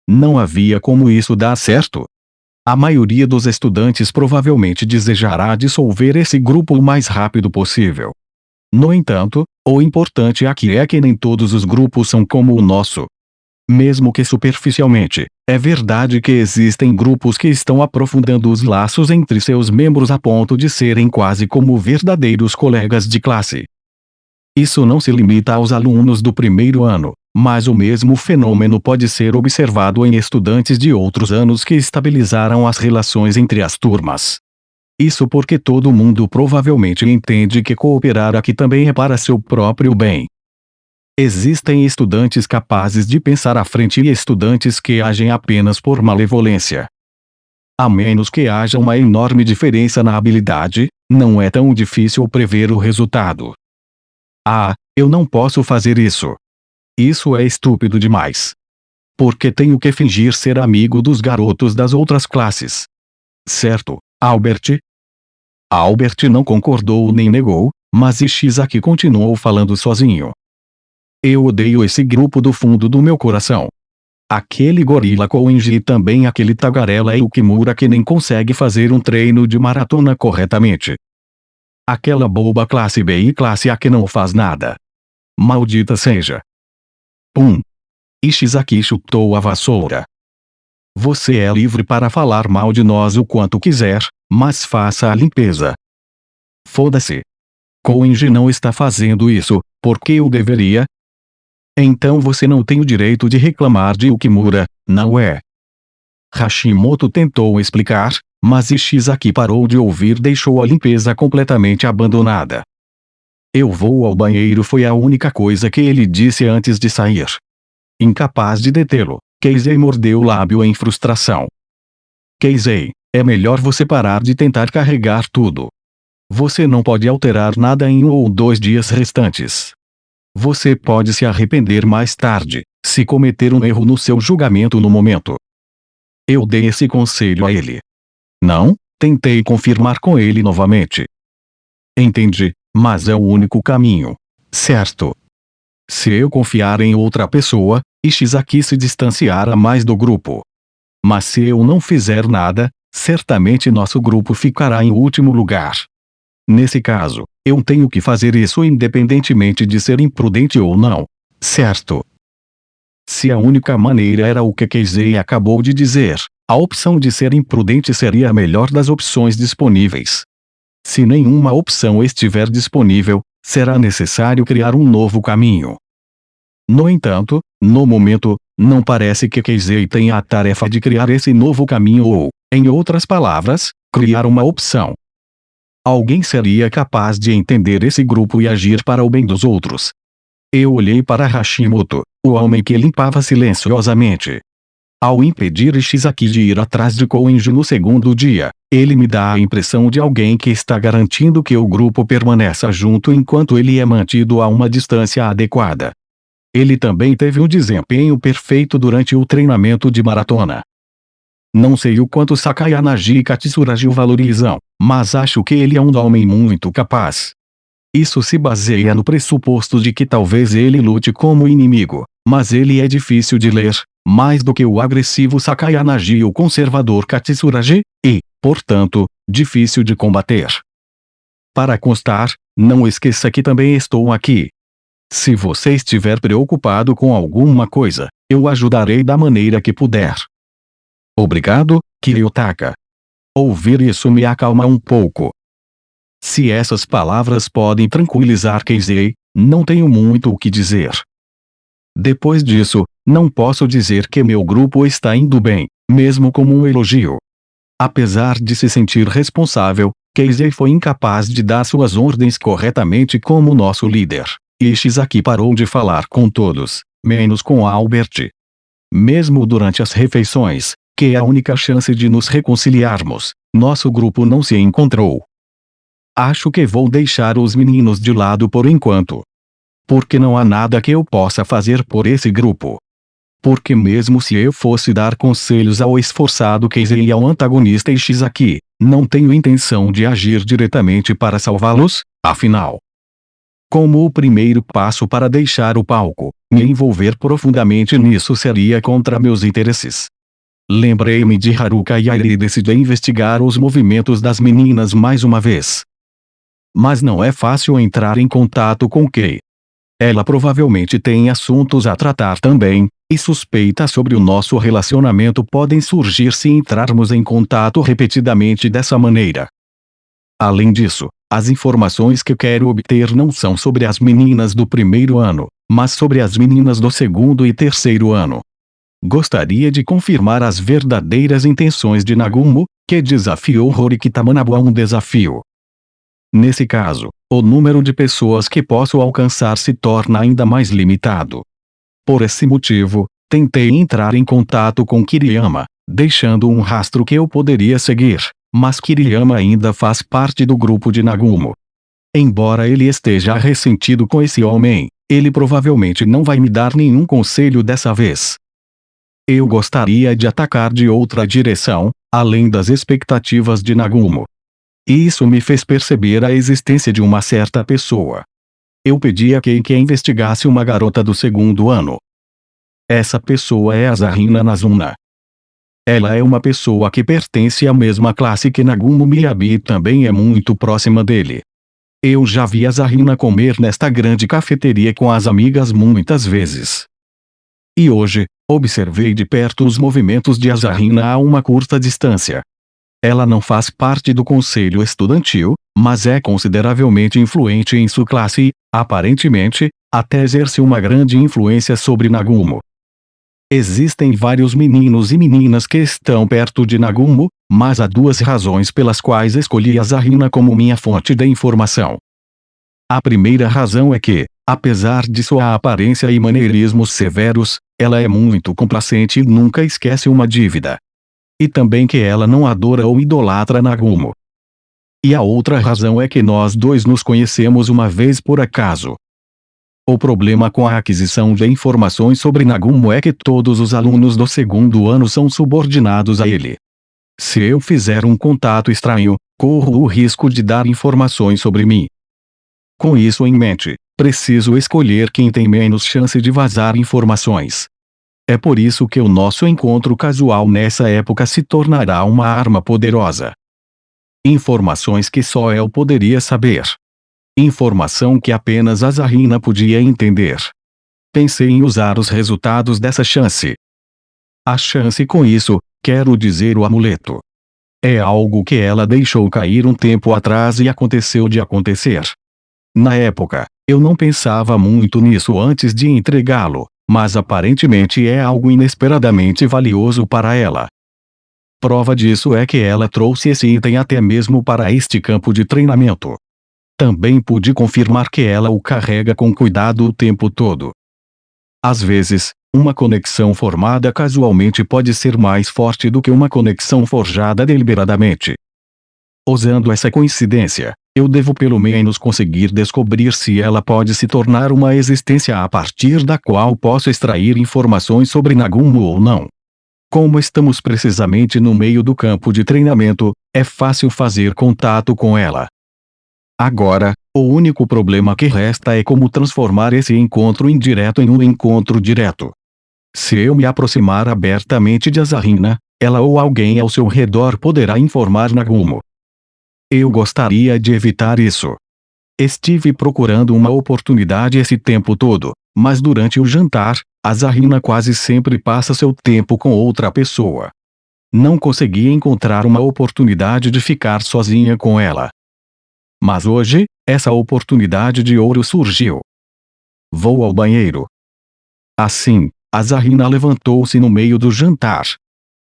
Não havia como isso dar certo. A maioria dos estudantes provavelmente desejará dissolver esse grupo o mais rápido possível. No entanto, o importante aqui é que nem todos os grupos são como o nosso. Mesmo que superficialmente, é verdade que existem grupos que estão aprofundando os laços entre seus membros a ponto de serem quase como verdadeiros colegas de classe. Isso não se limita aos alunos do primeiro ano, mas o mesmo fenômeno pode ser observado em estudantes de outros anos que estabilizaram as relações entre as turmas. Isso porque todo mundo provavelmente entende que cooperar aqui também é para seu próprio bem. Existem estudantes capazes de pensar à frente e estudantes que agem apenas por malevolência. A menos que haja uma enorme diferença na habilidade, não é tão difícil prever o resultado. Ah, eu não posso fazer isso. Isso é estúpido demais. Porque tenho que fingir ser amigo dos garotos das outras classes. Certo, Albert? Albert não concordou nem negou, mas Ishizaki continuou falando sozinho. Eu odeio esse grupo do fundo do meu coração. Aquele gorila Koenji e também aquele tagarela Yukimura que nem consegue fazer um treino de maratona corretamente. Aquela boba classe B e classe A que não faz nada. Maldita seja. Ishizaki chutou a vassoura. Você é livre para falar mal de nós o quanto quiser, mas faça a limpeza. Foda-se. Koenji não está fazendo isso, porque eu deveria? Então você não tem o direito de reclamar de Yukimura, não é? Hashimoto tentou explicar, mas Ishizaki parou de ouvir e deixou a limpeza completamente abandonada. Eu vou ao banheiro foi a única coisa que ele disse antes de sair. Incapaz de detê-lo, Keizei mordeu o lábio em frustração. Keizei, é melhor você parar de tentar carregar tudo. Você não pode alterar nada em 1 ou 2 dias restantes. Você pode se arrepender mais tarde, se cometer um erro no seu julgamento no momento. Eu dei esse conselho a ele. Não, tentei confirmar com ele novamente. Entendi, mas é o único caminho, certo? Se eu confiar em outra pessoa, Ishizaki se distanciará mais do grupo. Mas se eu não fizer nada, certamente nosso grupo ficará em último lugar. Nesse caso, eu tenho que fazer isso independentemente de ser imprudente ou não, certo? Se a única maneira era o que Keizei acabou de dizer, a opção de ser imprudente seria a melhor das opções disponíveis. Se nenhuma opção estiver disponível, será necessário criar um novo caminho. No entanto, no momento, não parece que Keizei tenha a tarefa de criar esse novo caminho ou, em outras palavras, criar uma opção. Alguém seria capaz de entender esse grupo e agir para o bem dos outros. Eu olhei para Hashimoto, o homem que limpava silenciosamente. Ao impedir Ishizaki de ir atrás de Koenji no segundo dia, ele me dá a impressão de alguém que está garantindo que o grupo permaneça junto enquanto ele é mantido a uma distância adequada. Ele também teve um desempenho perfeito durante o treinamento de maratona. Não sei o quanto Sakayanagi e Katsuragi o valorizam, mas acho que ele é um homem muito capaz. Isso se baseia no pressuposto de que talvez ele lute como inimigo, mas ele é difícil de ler, mais do que o agressivo Sakayanagi e o conservador Katsuragi, e, portanto, difícil de combater. Para constar, não esqueça que também estou aqui. Se você estiver preocupado com alguma coisa, eu ajudarei da maneira que puder. Obrigado, Kiryotaka. Ouvir isso me acalma um pouco. Se essas palavras podem tranquilizar Keizei, não tenho muito o que dizer. Depois disso, não posso dizer que meu grupo está indo bem, mesmo como um elogio. Apesar de se sentir responsável, Keizei foi incapaz de dar suas ordens corretamente como nosso líder, e Ishizaki parou de falar com todos, menos com Albert. Mesmo durante as refeições, que é a única chance de nos reconciliarmos, nosso grupo não se encontrou. Acho que vou deixar os meninos de lado por enquanto. Porque não há nada que eu possa fazer por esse grupo. Porque mesmo se eu fosse dar conselhos ao esforçado Keizei e ao antagonista Ishizaki, não tenho intenção de agir diretamente para salvá-los, afinal. Como o primeiro passo para deixar o palco, me envolver profundamente nisso seria contra meus interesses. Lembrei-me de Haruka Yairi e decidi investigar os movimentos das meninas mais uma vez. Mas não é fácil entrar em contato com Kei. Ela provavelmente tem assuntos a tratar também, e suspeitas sobre o nosso relacionamento podem surgir se entrarmos em contato repetidamente dessa maneira. Além disso, as informações que quero obter não são sobre as meninas do primeiro ano, mas sobre as meninas do segundo e terceiro ano. Gostaria de confirmar as verdadeiras intenções de Nagumo, que desafiou Horiki Tamanabu a um desafio. Nesse caso, o número de pessoas que posso alcançar se torna ainda mais limitado. Por esse motivo, tentei entrar em contato com Kiriyama, deixando um rastro que eu poderia seguir, mas Kiriyama ainda faz parte do grupo de Nagumo. Embora ele esteja ressentido com esse homem, ele provavelmente não vai me dar nenhum conselho dessa vez. Eu gostaria de atacar de outra direção, além das expectativas de Nagumo. E isso me fez perceber a existência de uma certa pessoa. Eu pedi a Kei que investigasse uma garota do segundo ano. Essa pessoa é Asahina Nazuna. Ela é uma pessoa que pertence à mesma classe que Nagumo Miyabi e também é muito próxima dele. Eu já vi Asahina comer nesta grande cafeteria com as amigas muitas vezes. E hoje, observei de perto os movimentos de Asahina a uma curta distância. Ela não faz parte do conselho estudantil, mas é consideravelmente influente em sua classe e, aparentemente, até exerce uma grande influência sobre Nagumo. Existem vários meninos e meninas que estão perto de Nagumo, mas há duas razões pelas quais escolhi Asahina como minha fonte de informação. A primeira razão é que, apesar de sua aparência e maneirismos severos, ela é muito complacente e nunca esquece uma dívida. E também que ela não adora ou idolatra Nagumo. E a outra razão é que nós dois nos conhecemos uma vez por acaso. O problema com a aquisição de informações sobre Nagumo é que todos os alunos do segundo ano são subordinados a ele. Se eu fizer um contato estranho, corro o risco de dar informações sobre mim. Com isso em mente, preciso escolher quem tem menos chance de vazar informações. É por isso que o nosso encontro casual nessa época se tornará uma arma poderosa. Informações que só eu poderia saber. Informação que apenas Asahina podia entender. Pensei em usar os resultados dessa chance. A chance com isso, quero dizer o amuleto. É algo que ela deixou cair um tempo atrás e aconteceu de acontecer. Na época, eu não pensava muito nisso antes de entregá-lo, mas aparentemente é algo inesperadamente valioso para ela. Prova disso é que ela trouxe esse item até mesmo para este campo de treinamento. Também pude confirmar que ela o carrega com cuidado o tempo todo. Às vezes, uma conexão formada casualmente pode ser mais forte do que uma conexão forjada deliberadamente. Usando essa coincidência, eu devo pelo menos conseguir descobrir se ela pode se tornar uma existência a partir da qual posso extrair informações sobre Nagumo ou não. Como estamos precisamente no meio do campo de treinamento, é fácil fazer contato com ela. Agora, o único problema que resta é como transformar esse encontro indireto em um encontro direto. Se eu me aproximar abertamente de Asahina, ela ou alguém ao seu redor poderá informar Nagumo. Eu gostaria de evitar isso. Estive procurando uma oportunidade esse tempo todo, mas durante o jantar, Asahina quase sempre passa seu tempo com outra pessoa. Não consegui encontrar uma oportunidade de ficar sozinha com ela. Mas hoje, essa oportunidade de ouro surgiu. Vou ao banheiro. Assim, Asahina levantou-se no meio do jantar.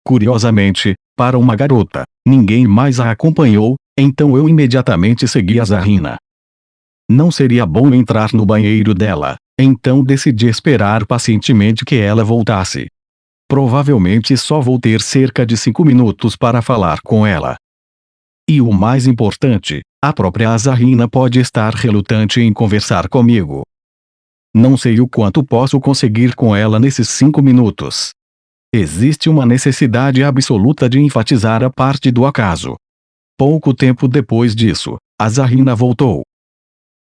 Curiosamente, para uma garota, ninguém mais a acompanhou, então eu imediatamente segui Asahina. Não seria bom entrar no banheiro dela, então decidi esperar pacientemente que ela voltasse. Provavelmente só vou ter cerca de 5 minutos para falar com ela. E o mais importante, a própria Asahina pode estar relutante em conversar comigo. Não sei o quanto posso conseguir com ela nesses 5 minutos. Existe uma necessidade absoluta de enfatizar a parte do acaso. Pouco tempo depois disso, Asahina voltou.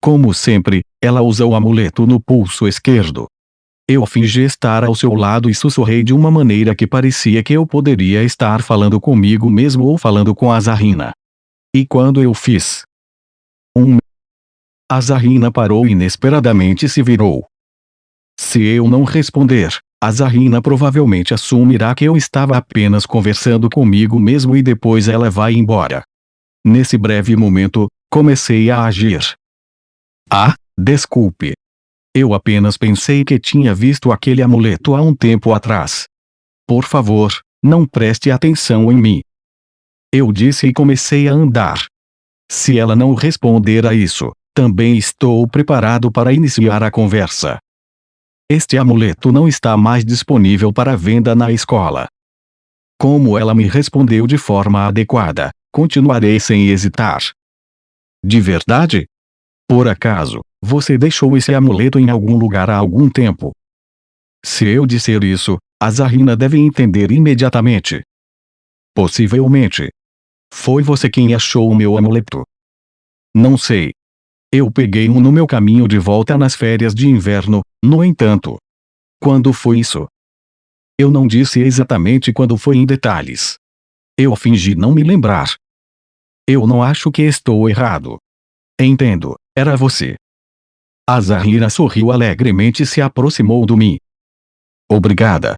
Como sempre, ela usa o amuleto no pulso esquerdo. Eu fingi estar ao seu lado e sussurrei de uma maneira que parecia que eu poderia estar falando comigo mesmo ou falando com a Zarina. E quando eu fiz a Zarina parou e inesperadamente se virou. Se eu não responder, a Zarina provavelmente assumirá que eu estava apenas conversando comigo mesmo e depois ela vai embora. Nesse breve momento, comecei a agir. Ah, desculpe. Eu apenas pensei que tinha visto aquele amuleto há um tempo atrás. Por favor, não preste atenção em mim. Eu disse e comecei a andar. Se ela não responder a isso, também estou preparado para iniciar a conversa. Este amuleto não está mais disponível para venda na escola. Como ela me respondeu de forma adequada, continuarei sem hesitar. De verdade? Por acaso, você deixou esse amuleto em algum lugar há algum tempo? Se eu disser isso, a Zarina deve entender imediatamente. Possivelmente. Foi você quem achou o meu amuleto. Não sei. Eu peguei um no meu caminho de volta nas férias de inverno, no entanto. Quando foi isso? Eu não disse exatamente quando foi em detalhes. Eu fingi não me lembrar. Eu não acho que estou errado. Entendo, era você. A Zarina sorriu alegremente e se aproximou de mim. Obrigada.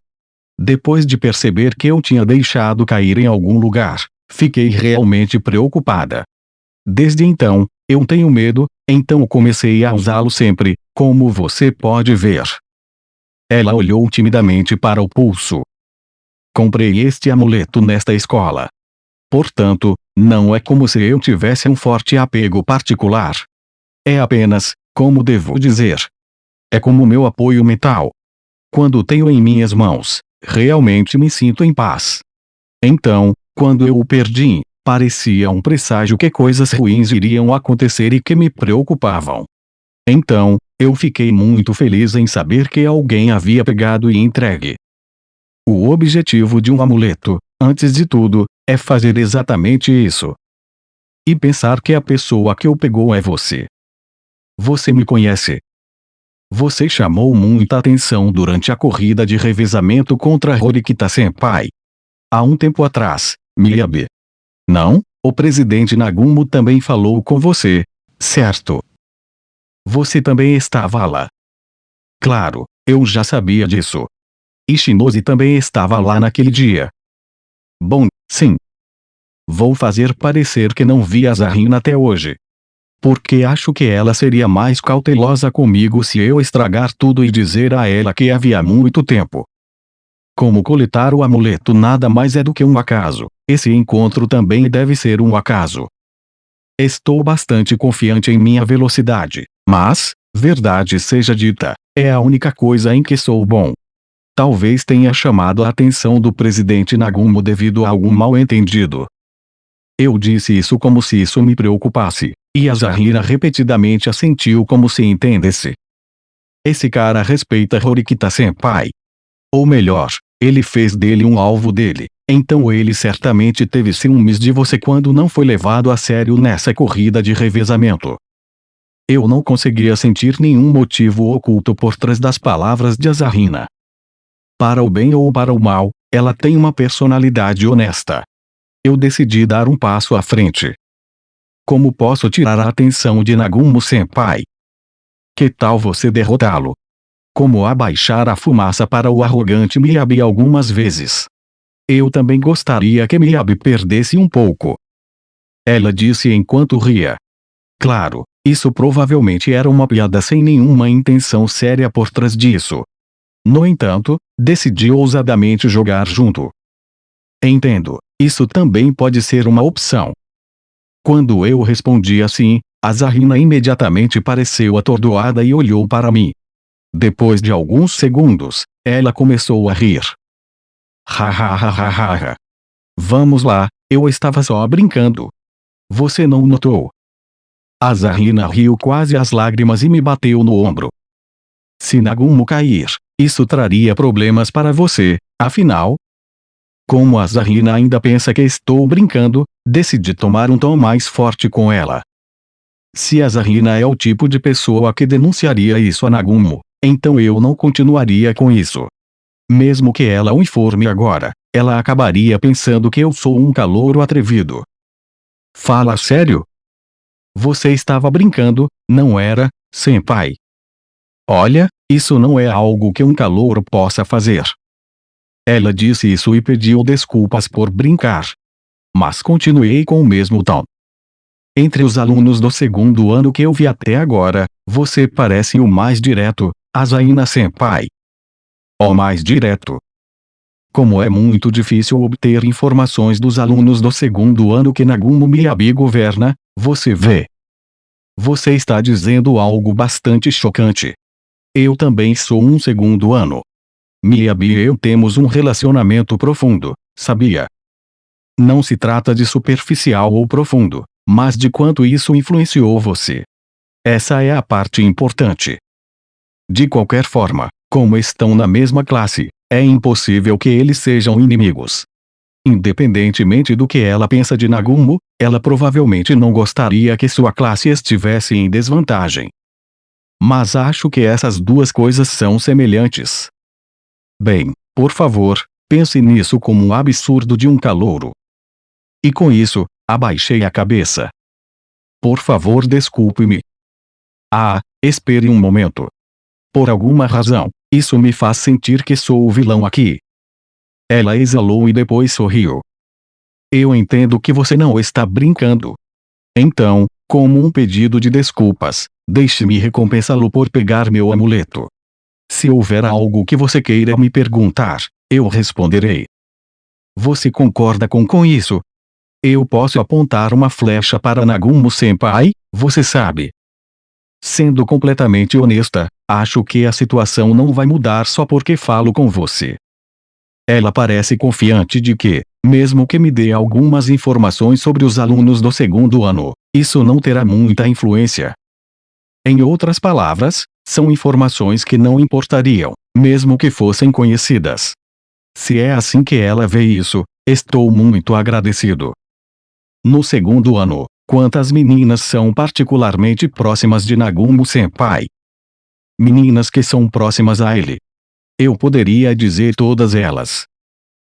Depois de perceber que eu tinha deixado cair em algum lugar, fiquei realmente preocupada. Desde então, eu tenho medo, então comecei a usá-lo sempre, como você pode ver. Ela olhou timidamente para o pulso. Comprei este amuleto nesta escola. Portanto, não é como se eu tivesse um forte apego particular. É apenas, como devo dizer, é como meu apoio mental. Quando tenho em minhas mãos, realmente me sinto em paz. Então, quando eu o perdi, parecia um presságio que coisas ruins iriam acontecer e que me preocupavam. Então, eu fiquei muito feliz em saber que alguém havia pegado e entregue. O objetivo de um amuleto, antes de tudo, é fazer exatamente isso. E pensar que a pessoa que o pegou é você. Você me conhece. Você chamou muita atenção durante a corrida de revezamento contra Horikita-senpai. Há um tempo atrás, Miyabi. Não, o presidente Nagumo também falou com você, certo? Você também estava lá. Claro, eu já sabia disso. Ishinose também estava lá naquele dia. Bom, sim. Vou fazer parecer que não vi a Zarina até hoje. Porque acho que ela seria mais cautelosa comigo se eu estragar tudo e dizer a ela que havia muito tempo. Como coletar o amuleto nada mais é do que um acaso, esse encontro também deve ser um acaso. Estou bastante confiante em minha velocidade, mas, verdade seja dita, é a única coisa em que sou bom. Talvez tenha chamado a atenção do presidente Nagumo devido a algum mal-entendido. Eu disse isso como se isso me preocupasse, e a Zarina repetidamente assentiu como se entendesse. Esse cara respeita Horikita-senpai. Ou melhor, ele fez dele um alvo dele, então ele certamente teve ciúmes de você quando não foi levado a sério nessa corrida de revezamento. Eu não conseguia sentir nenhum motivo oculto por trás das palavras de Zarina. Para o bem ou para o mal, ela tem uma personalidade honesta. Eu decidi dar um passo à frente. Como posso tirar a atenção de Nagumo-senpai? Que tal você derrotá-lo? Como abaixar a fumaça para o arrogante Miyabi algumas vezes. Eu também gostaria que Miyabi perdesse um pouco. Ela disse enquanto ria. Claro, isso provavelmente era uma piada sem nenhuma intenção séria por trás disso. No entanto, decidi ousadamente jogar junto. Entendo, isso também pode ser uma opção. Quando eu respondi assim, a Zarina imediatamente pareceu atordoada e olhou para mim. Depois de alguns segundos, ela começou a rir. Ha. Vamos lá, eu estava só brincando. Você não notou? A Zarina riu quase às lágrimas e me bateu no ombro. Se Nagumo cair, isso traria problemas para você, afinal. Como a Zarina ainda pensa que estou brincando, decidi tomar um tom mais forte com ela. Se a Zarina é o tipo de pessoa que denunciaria isso a Nagumo, então eu não continuaria com isso. Mesmo que ela o informe agora, ela acabaria pensando que eu sou um calouro atrevido. Fala sério? Você estava brincando, não era, senpai? Olha, isso não é algo que um calouro possa fazer. Ela disse isso e pediu desculpas por brincar. Mas continuei com o mesmo tom. Entre os alunos do segundo ano que eu vi até agora, você parece o mais direto, Azaina senpai. O mais direto. Como é muito difícil obter informações dos alunos do segundo ano que Nagumo Miyabi governa, você vê. Você está dizendo algo bastante chocante. Eu também sou um segundo ano. Miyabi e eu temos um relacionamento profundo, sabia? Não se trata de superficial ou profundo, mas de quanto isso influenciou você. Essa é a parte importante. De qualquer forma, como estão na mesma classe, é impossível que eles sejam inimigos. Independentemente do que ela pensa de Nagumo, ela provavelmente não gostaria que sua classe estivesse em desvantagem. Mas acho que essas duas coisas são semelhantes. Bem, por favor, pense nisso como um absurdo de um calouro. E com isso, abaixei a cabeça. Por favor, desculpe-me. Ah, espere um momento. Por alguma razão, isso me faz sentir que sou o vilão aqui. Ela exalou e depois sorriu. Eu entendo que você não está brincando. Então, como um pedido de desculpas, deixe-me recompensá-lo por pegar meu amuleto. Se houver algo que você queira me perguntar, eu responderei. Você concorda com isso? Eu posso apontar uma flecha para Nagumo senpai, você sabe. Sendo completamente honesta, acho que a situação não vai mudar só porque falo com você. Ela parece confiante de que, mesmo que me dê algumas informações sobre os alunos do segundo ano, isso não terá muita influência. Em outras palavras, são informações que não importariam, mesmo que fossem conhecidas. Se é assim que ela vê isso, estou muito agradecido. No segundo ano, quantas meninas são particularmente próximas de Nagumo senpai? Meninas que são próximas a ele. Eu poderia dizer todas elas.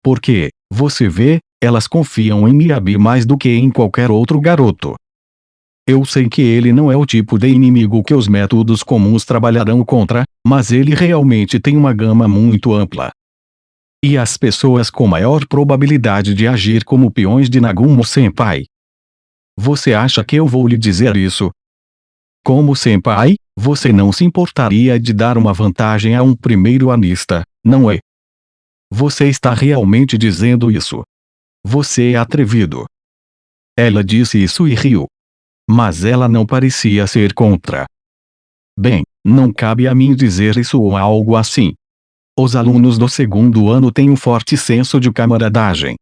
Porque, você vê, elas confiam em Miyabi mais do que em qualquer outro garoto. Eu sei que ele não é o tipo de inimigo que os métodos comuns trabalharão contra, mas ele realmente tem uma gama muito ampla. E as pessoas com maior probabilidade de agir como peões de Nagumo senpai. Você acha que eu vou lhe dizer isso? Como senpai, você não se importaria de dar uma vantagem a um primeiro anista, não é? Você está realmente dizendo isso? Você é atrevido. Ela disse isso e riu. Mas ela não parecia ser contra. Bem, não cabe a mim dizer isso ou algo assim. Os alunos do segundo ano têm um forte senso de camaradagem.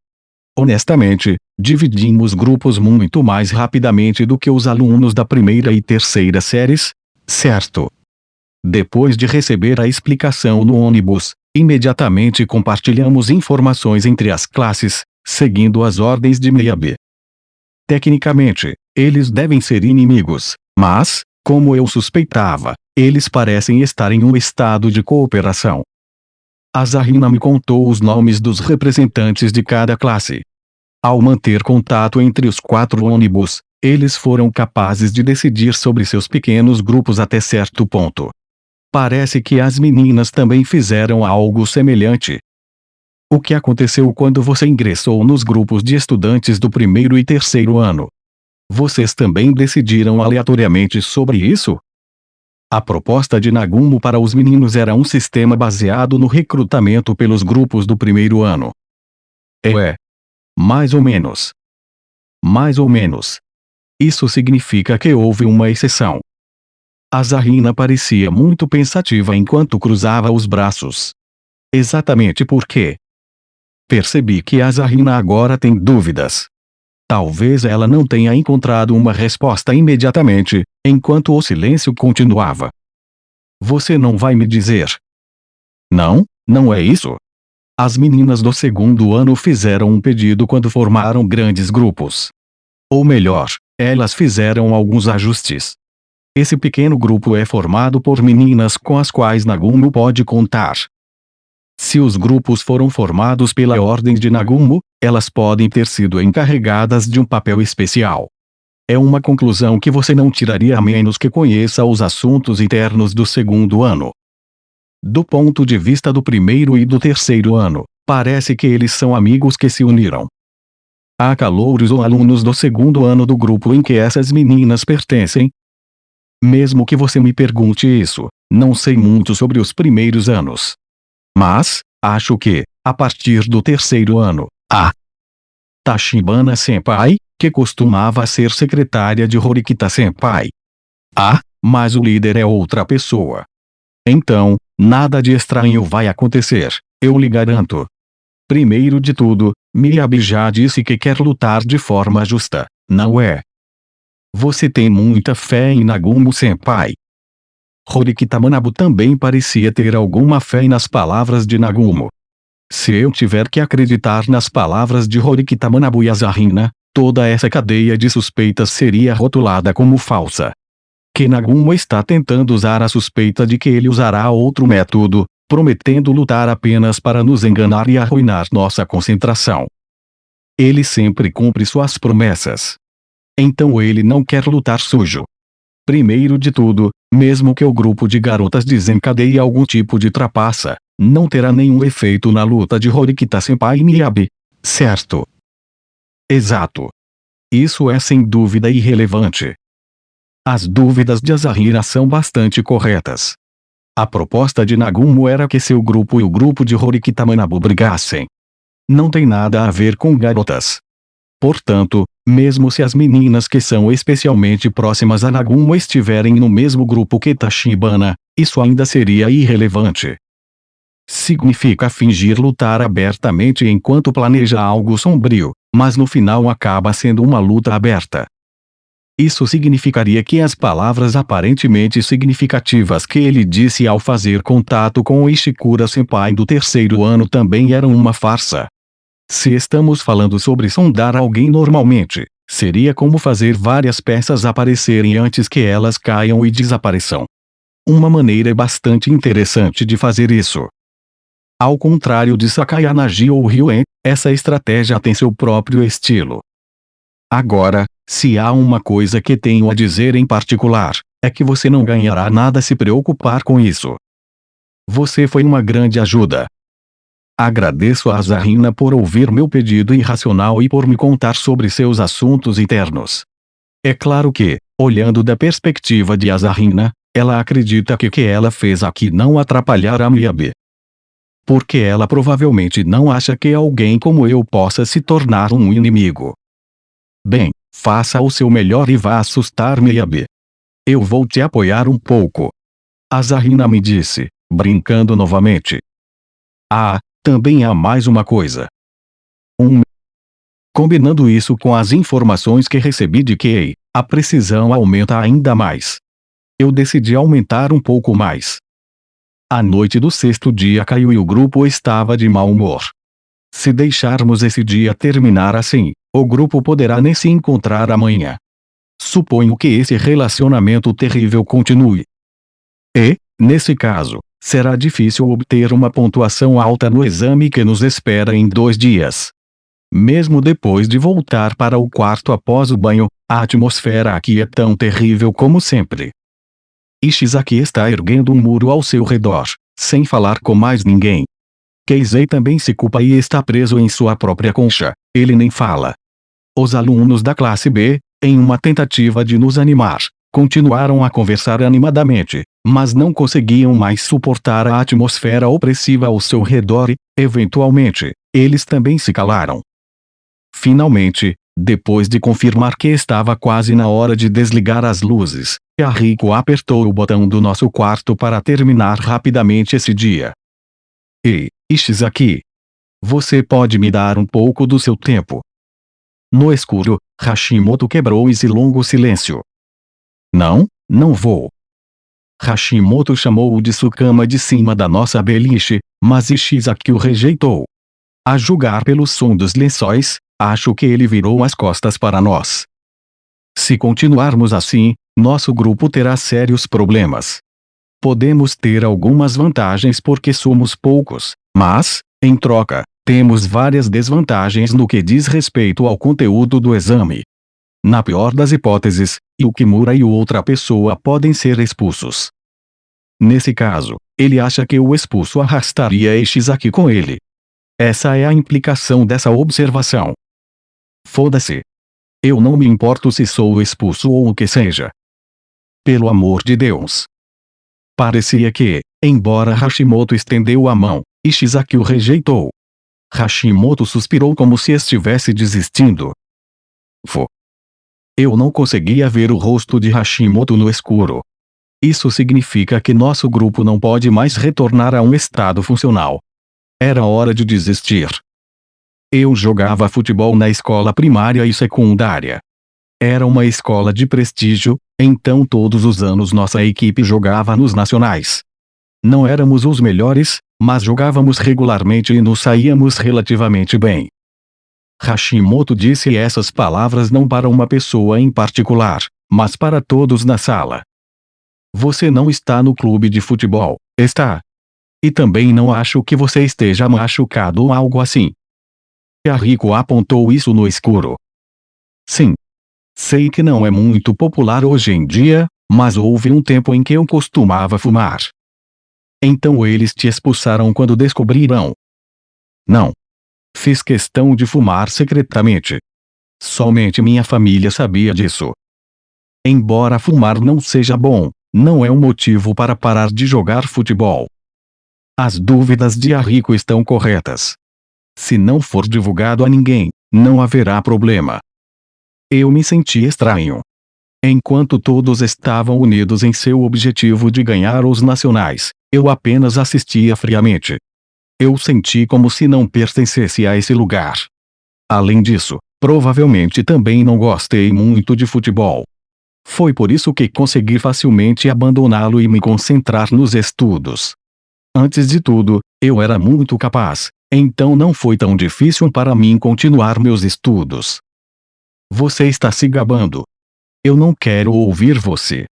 Honestamente, dividimos grupos muito mais rapidamente do que os alunos da primeira e terceira séries, certo? Depois de receber a explicação no ônibus, imediatamente compartilhamos informações entre as classes, seguindo as ordens de Miyabi. Tecnicamente, eles devem ser inimigos, mas, como eu suspeitava, eles parecem estar em um estado de cooperação. A Zarina me contou os nomes dos representantes de cada classe. Ao manter contato entre os 4 ônibus, eles foram capazes de decidir sobre seus pequenos grupos até certo ponto. Parece que as meninas também fizeram algo semelhante. O que aconteceu quando você ingressou nos grupos de estudantes do primeiro e terceiro ano? Vocês também decidiram aleatoriamente sobre isso? A proposta de Nagumo para os meninos era um sistema baseado no recrutamento pelos grupos do primeiro ano. É. Mais ou menos. Mais ou menos. Isso significa que houve uma exceção. A Zarina parecia muito pensativa enquanto cruzava os braços. Exatamente por quê? Percebi que a Zarina agora tem dúvidas. Talvez ela não tenha encontrado uma resposta imediatamente, enquanto o silêncio continuava. Você não vai me dizer? Não, não é isso. As meninas do segundo ano fizeram um pedido quando formaram grandes grupos. Ou melhor, Elas fizeram alguns ajustes. Esse pequeno grupo é formado por meninas com as quais Nagumo pode contar. Se os grupos foram formados pela ordem de Nagumo, elas podem ter sido encarregadas de um papel especial. É uma conclusão que você não tiraria a menos que conheça os assuntos internos do segundo ano. Do ponto de vista do primeiro e do terceiro ano, parece que eles são amigos que se uniram. Há calouros ou alunos do segundo ano do grupo em que essas meninas pertencem? Mesmo que você me pergunte isso, não sei muito sobre os primeiros anos. Mas, acho que, a partir do terceiro ano, a Tachibana Senpai, que costumava ser secretária de Horikita Senpai. Mas o líder é outra pessoa. Então, nada de estranho vai acontecer, eu lhe garanto. Primeiro de tudo, Miyabi já disse que quer lutar de forma justa, não é? Você tem muita fé em Nagumo Senpai. Horikita Manabu também parecia ter alguma fé nas palavras de Nagumo. Se eu tiver que acreditar nas palavras de Horikita Manabu e Asahina, toda essa cadeia de suspeitas seria rotulada como falsa. Que Nagumo está tentando usar a suspeita de que ele usará outro método, prometendo lutar apenas para nos enganar e arruinar nossa concentração. Ele sempre cumpre suas promessas. Então ele não quer lutar sujo. Primeiro de tudo, mesmo que o grupo de garotas desencadeie algum tipo de trapaça, não terá nenhum efeito na luta de Horikita Senpai e Miyabi, certo? Exato. Isso é sem dúvida irrelevante. As dúvidas de Asahina são bastante corretas. A proposta de Nagumo era que seu grupo e o grupo de Horikita Manabu brigassem. Não tem nada a ver com garotas. Portanto, mesmo se as meninas que são especialmente próximas a Nagumo estiverem no mesmo grupo que Tachibana, isso ainda seria irrelevante. Significa fingir lutar abertamente enquanto planeja algo sombrio, mas no final acaba sendo uma luta aberta. Isso significaria que as palavras aparentemente significativas que ele disse ao fazer contato com o Ishikura Senpai do terceiro ano também eram uma farsa. Se estamos falando sobre sondar alguém normalmente, seria como fazer várias peças aparecerem antes que elas caiam e desapareçam. Uma maneira bastante interessante de fazer isso. Ao contrário de Sakayanagi ou Ryuen, essa estratégia tem seu próprio estilo. Agora, se há uma coisa que tenho a dizer em particular, é que você não ganhará nada se preocupar com isso. Você foi uma grande ajuda. Agradeço a Asahina por ouvir meu pedido irracional e por me contar sobre seus assuntos internos. É claro que, olhando da perspectiva de Asahina, ela acredita que o que ela fez aqui não atrapalhará Miyabi. Porque ela provavelmente não acha que alguém como eu possa se tornar um inimigo. Bem, faça o seu melhor e vá assustar Miyabi. Eu vou te apoiar um pouco. Asahina me disse, brincando novamente. Também há mais uma coisa. Combinando isso com as informações que recebi de Kei, a precisão aumenta ainda mais. Eu decidi aumentar um pouco mais. A noite do sexto dia caiu e o grupo estava de mau humor. Se deixarmos esse dia terminar assim, o grupo poderá nem se encontrar amanhã. Suponho que esse relacionamento terrível continue. E, nesse caso, será difícil obter uma pontuação alta no exame que nos espera em 2 dias. Mesmo depois de voltar para o quarto após o banho, a atmosfera aqui é tão terrível como sempre. Ishizaki está erguendo um muro ao seu redor, sem falar com mais ninguém. Keizei também se culpa e está preso em sua própria concha, ele nem fala. Os alunos da classe B, em uma tentativa de nos animar, continuaram a conversar animadamente, mas não conseguiam mais suportar a atmosfera opressiva ao seu redor e, eventualmente, eles também se calaram. Finalmente, depois de confirmar que estava quase na hora de desligar as luzes, Yahiko apertou o botão do nosso quarto para terminar rapidamente esse dia. Ei, Ishizaki! Você pode me dar um pouco do seu tempo? No escuro, Hashimoto quebrou esse longo silêncio. Não vou. Hashimoto chamou-o de Sukama de cima da nossa beliche, mas Ishizaki o rejeitou. A julgar pelo som dos lençóis, acho que ele virou as costas para nós. Se continuarmos assim, nosso grupo terá sérios problemas. Podemos ter algumas vantagens porque somos poucos, mas, em troca, temos várias desvantagens no que diz respeito ao conteúdo do exame. Na pior das hipóteses, Yukimura e outra pessoa podem ser expulsos. Nesse caso, ele acha que o expulso arrastaria Ishizaki com ele. Essa é a implicação dessa observação. Foda-se. Eu não me importo se sou expulso ou o que seja. Pelo amor de Deus. Parecia que, embora Hashimoto estendeu a mão, Ishizaki o rejeitou. Hashimoto suspirou como se estivesse desistindo. Eu não conseguia ver o rosto de Hashimoto no escuro. Isso significa que nosso grupo não pode mais retornar a um estado funcional. Era hora de desistir. Eu jogava futebol na escola primária e secundária. Era uma escola de prestígio, então todos os anos nossa equipe jogava nos nacionais. Não éramos os melhores, mas jogávamos regularmente e nos saíamos relativamente bem. Hashimoto disse essas palavras não para uma pessoa em particular, mas para todos na sala. Você não está no clube de futebol, está? E também não acho que você esteja machucado ou algo assim. Yahiko apontou isso no escuro. Sim. Sei que não é muito popular hoje em dia, mas houve um tempo em que eu costumava fumar. Então eles te expulsaram quando descobriram? Não. Fiz questão de fumar secretamente. Somente minha família sabia disso. Embora fumar não seja bom, não é um motivo para parar de jogar futebol. As dúvidas de Yahiko estão corretas. Se não for divulgado a ninguém, não haverá problema. Eu me senti estranho. Enquanto todos estavam unidos em seu objetivo de ganhar os nacionais, eu apenas assistia friamente. Eu senti como se não pertencesse a esse lugar. Além disso, provavelmente também não gostei muito de futebol. Foi por isso que consegui facilmente abandoná-lo e me concentrar nos estudos. Antes de tudo, eu era muito capaz, então não foi tão difícil para mim continuar meus estudos. Você está se gabando. Eu não quero ouvir você.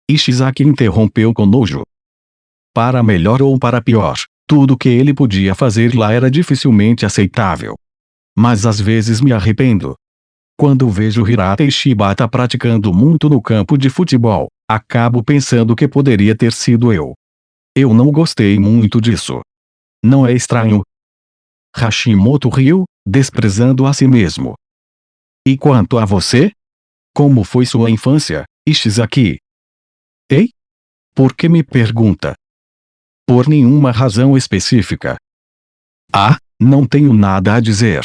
Ishizaki interrompeu com nojo. Para melhor ou para pior, tudo que ele podia fazer lá era dificilmente aceitável. Mas às vezes me arrependo. Quando vejo Hirata e Shibata praticando muito no campo de futebol, acabo pensando que poderia ter sido eu. Eu não gostei muito disso. Não é estranho? Hashimoto riu, desprezando a si mesmo. E quanto a você? Como foi sua infância, Ishizaki? Ei? Por que me pergunta? Por nenhuma razão específica. Ah, não tenho nada a dizer.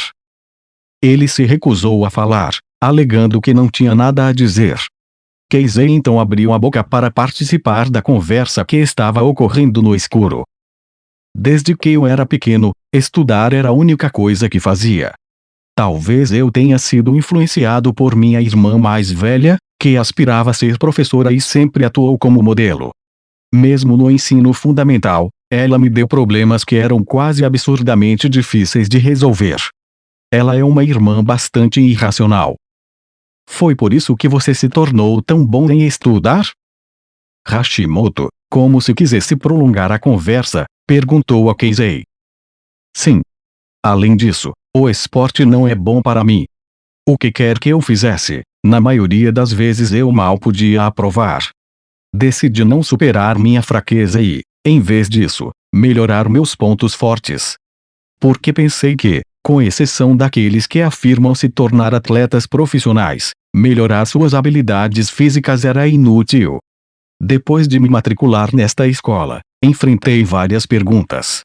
Ele se recusou a falar, alegando que não tinha nada a dizer. Keizei então abriu a boca para participar da conversa que estava ocorrendo no escuro. Desde que eu era pequeno, estudar era a única coisa que fazia. Talvez eu tenha sido influenciado por minha irmã mais velha, que aspirava a ser professora e sempre atuou como modelo. Mesmo no ensino fundamental, ela me deu problemas que eram quase absurdamente difíceis de resolver. Ela é uma irmã bastante irracional. Foi por isso que você se tornou tão bom em estudar? Hashimoto, como se quisesse prolongar a conversa, perguntou a Keizei. Sim. Além disso, o esporte não é bom para mim. O que quer que eu fizesse, na maioria das vezes eu mal podia aprovar. Decidi não superar minha fraqueza e, em vez disso, melhorar meus pontos fortes. Porque pensei que, com exceção daqueles que afirmam se tornar atletas profissionais, melhorar suas habilidades físicas era inútil. Depois de me matricular nesta escola, enfrentei várias perguntas.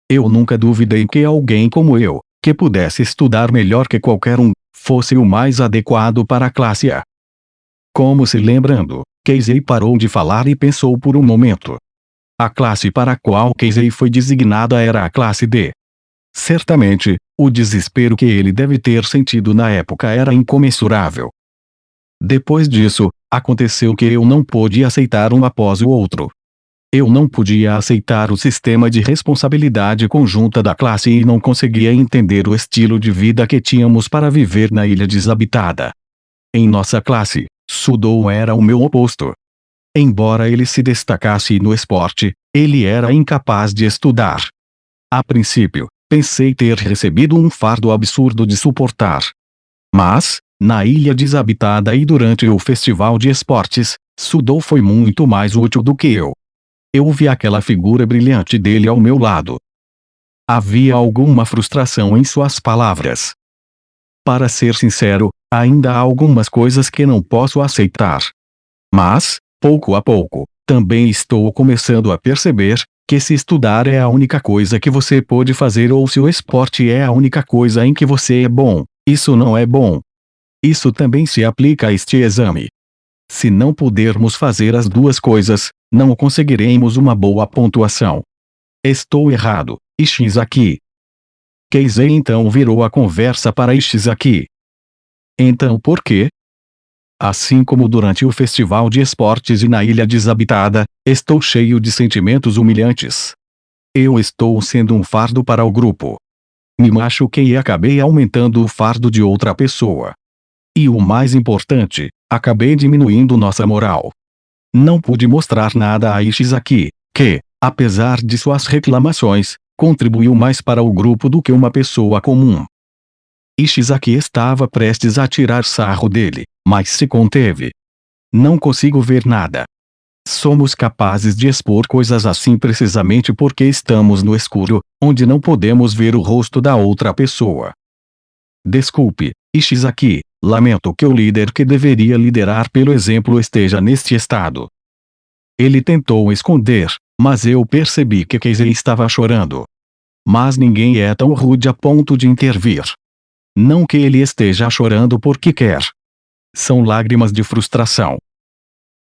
Eu nunca duvidei que alguém como eu, que pudesse estudar melhor que qualquer um, fosse o mais adequado para a classe A. Como se lembrando, Keizei parou de falar e pensou por um momento. A classe para a qual Keizei foi designada era a classe D. Certamente, o desespero que ele deve ter sentido na época era incomensurável. Depois disso, aconteceu que eu não pude aceitar um após o outro. Eu não podia aceitar o sistema de responsabilidade conjunta da classe e não conseguia entender o estilo de vida que tínhamos para viver na ilha desabitada. Em nossa classe, Sudou era o meu oposto. Embora ele se destacasse no esporte, ele era incapaz de estudar. A princípio, pensei ter recebido um fardo absurdo de suportar. Mas, na ilha desabitada e durante o festival de esportes, Sudou foi muito mais útil do que eu. Eu vi aquela figura brilhante dele ao meu lado. Havia alguma frustração em suas palavras. Para ser sincero, ainda há algumas coisas que não posso aceitar. Mas, pouco a pouco, também estou começando a perceber que se estudar é a única coisa que você pode fazer ou se o esporte é a única coisa em que você é bom, isso não é bom. Isso também se aplica a este exame. Se não pudermos fazer as duas coisas, não conseguiremos uma boa pontuação. Estou errado, Ishizaki. Keizei então virou a conversa para Ishizaki. Então por quê? Assim como durante o festival de esportes e na ilha desabitada, estou cheio de sentimentos humilhantes. Eu estou sendo um fardo para o grupo. Me machuquei e acabei aumentando o fardo de outra pessoa. E o mais importante, acabei diminuindo nossa moral. Não pude mostrar nada a Ishizaki, que, apesar de suas reclamações, contribuiu mais para o grupo do que uma pessoa comum. Ishizaki estava prestes a tirar sarro dele, mas se conteve. Não consigo ver nada. Somos capazes de expor coisas assim precisamente porque estamos no escuro, onde não podemos ver o rosto da outra pessoa. Desculpe, Ishizaki, lamento que o líder que deveria liderar pelo exemplo esteja neste estado. Ele tentou esconder, mas eu percebi que Keizei estava chorando. Mas ninguém é tão rude a ponto de intervir. Não que ele esteja chorando porque quer. São lágrimas de frustração.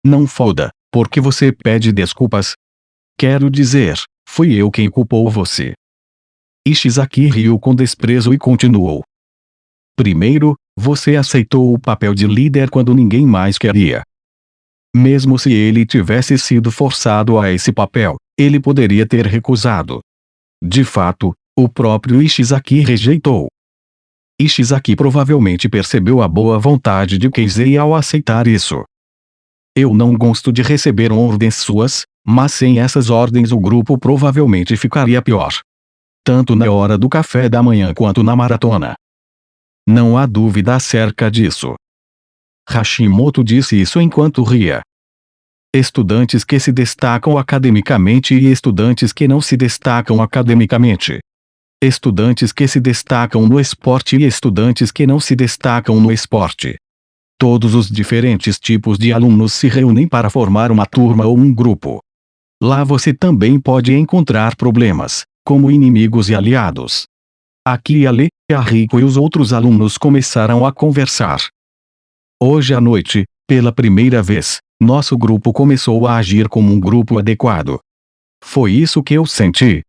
Não foda, porque você pede desculpas. Quero dizer, fui eu quem culpou você. Ishizaki riu com desprezo e continuou. Primeiro, você aceitou o papel de líder quando ninguém mais queria. Mesmo se ele tivesse sido forçado a esse papel, ele poderia ter recusado. De fato, o próprio Ishizaki rejeitou. Ishizaki provavelmente percebeu a boa vontade de Keizei ao aceitar isso. Eu não gosto de receber ordens suas, mas sem essas ordens o grupo provavelmente ficaria pior. Tanto na hora do café da manhã quanto na maratona. Não há dúvida acerca disso. Hashimoto disse isso enquanto ria. Estudantes que se destacam academicamente e estudantes que não se destacam academicamente. Estudantes que se destacam no esporte e estudantes que não se destacam no esporte. Todos os diferentes tipos de alunos se reúnem para formar uma turma ou um grupo. Lá você também pode encontrar problemas, como inimigos e aliados. Aqui e ali, Rico e os outros alunos começaram a conversar. Hoje à noite, pela primeira vez, nosso grupo começou a agir como um grupo adequado. Foi isso que eu senti,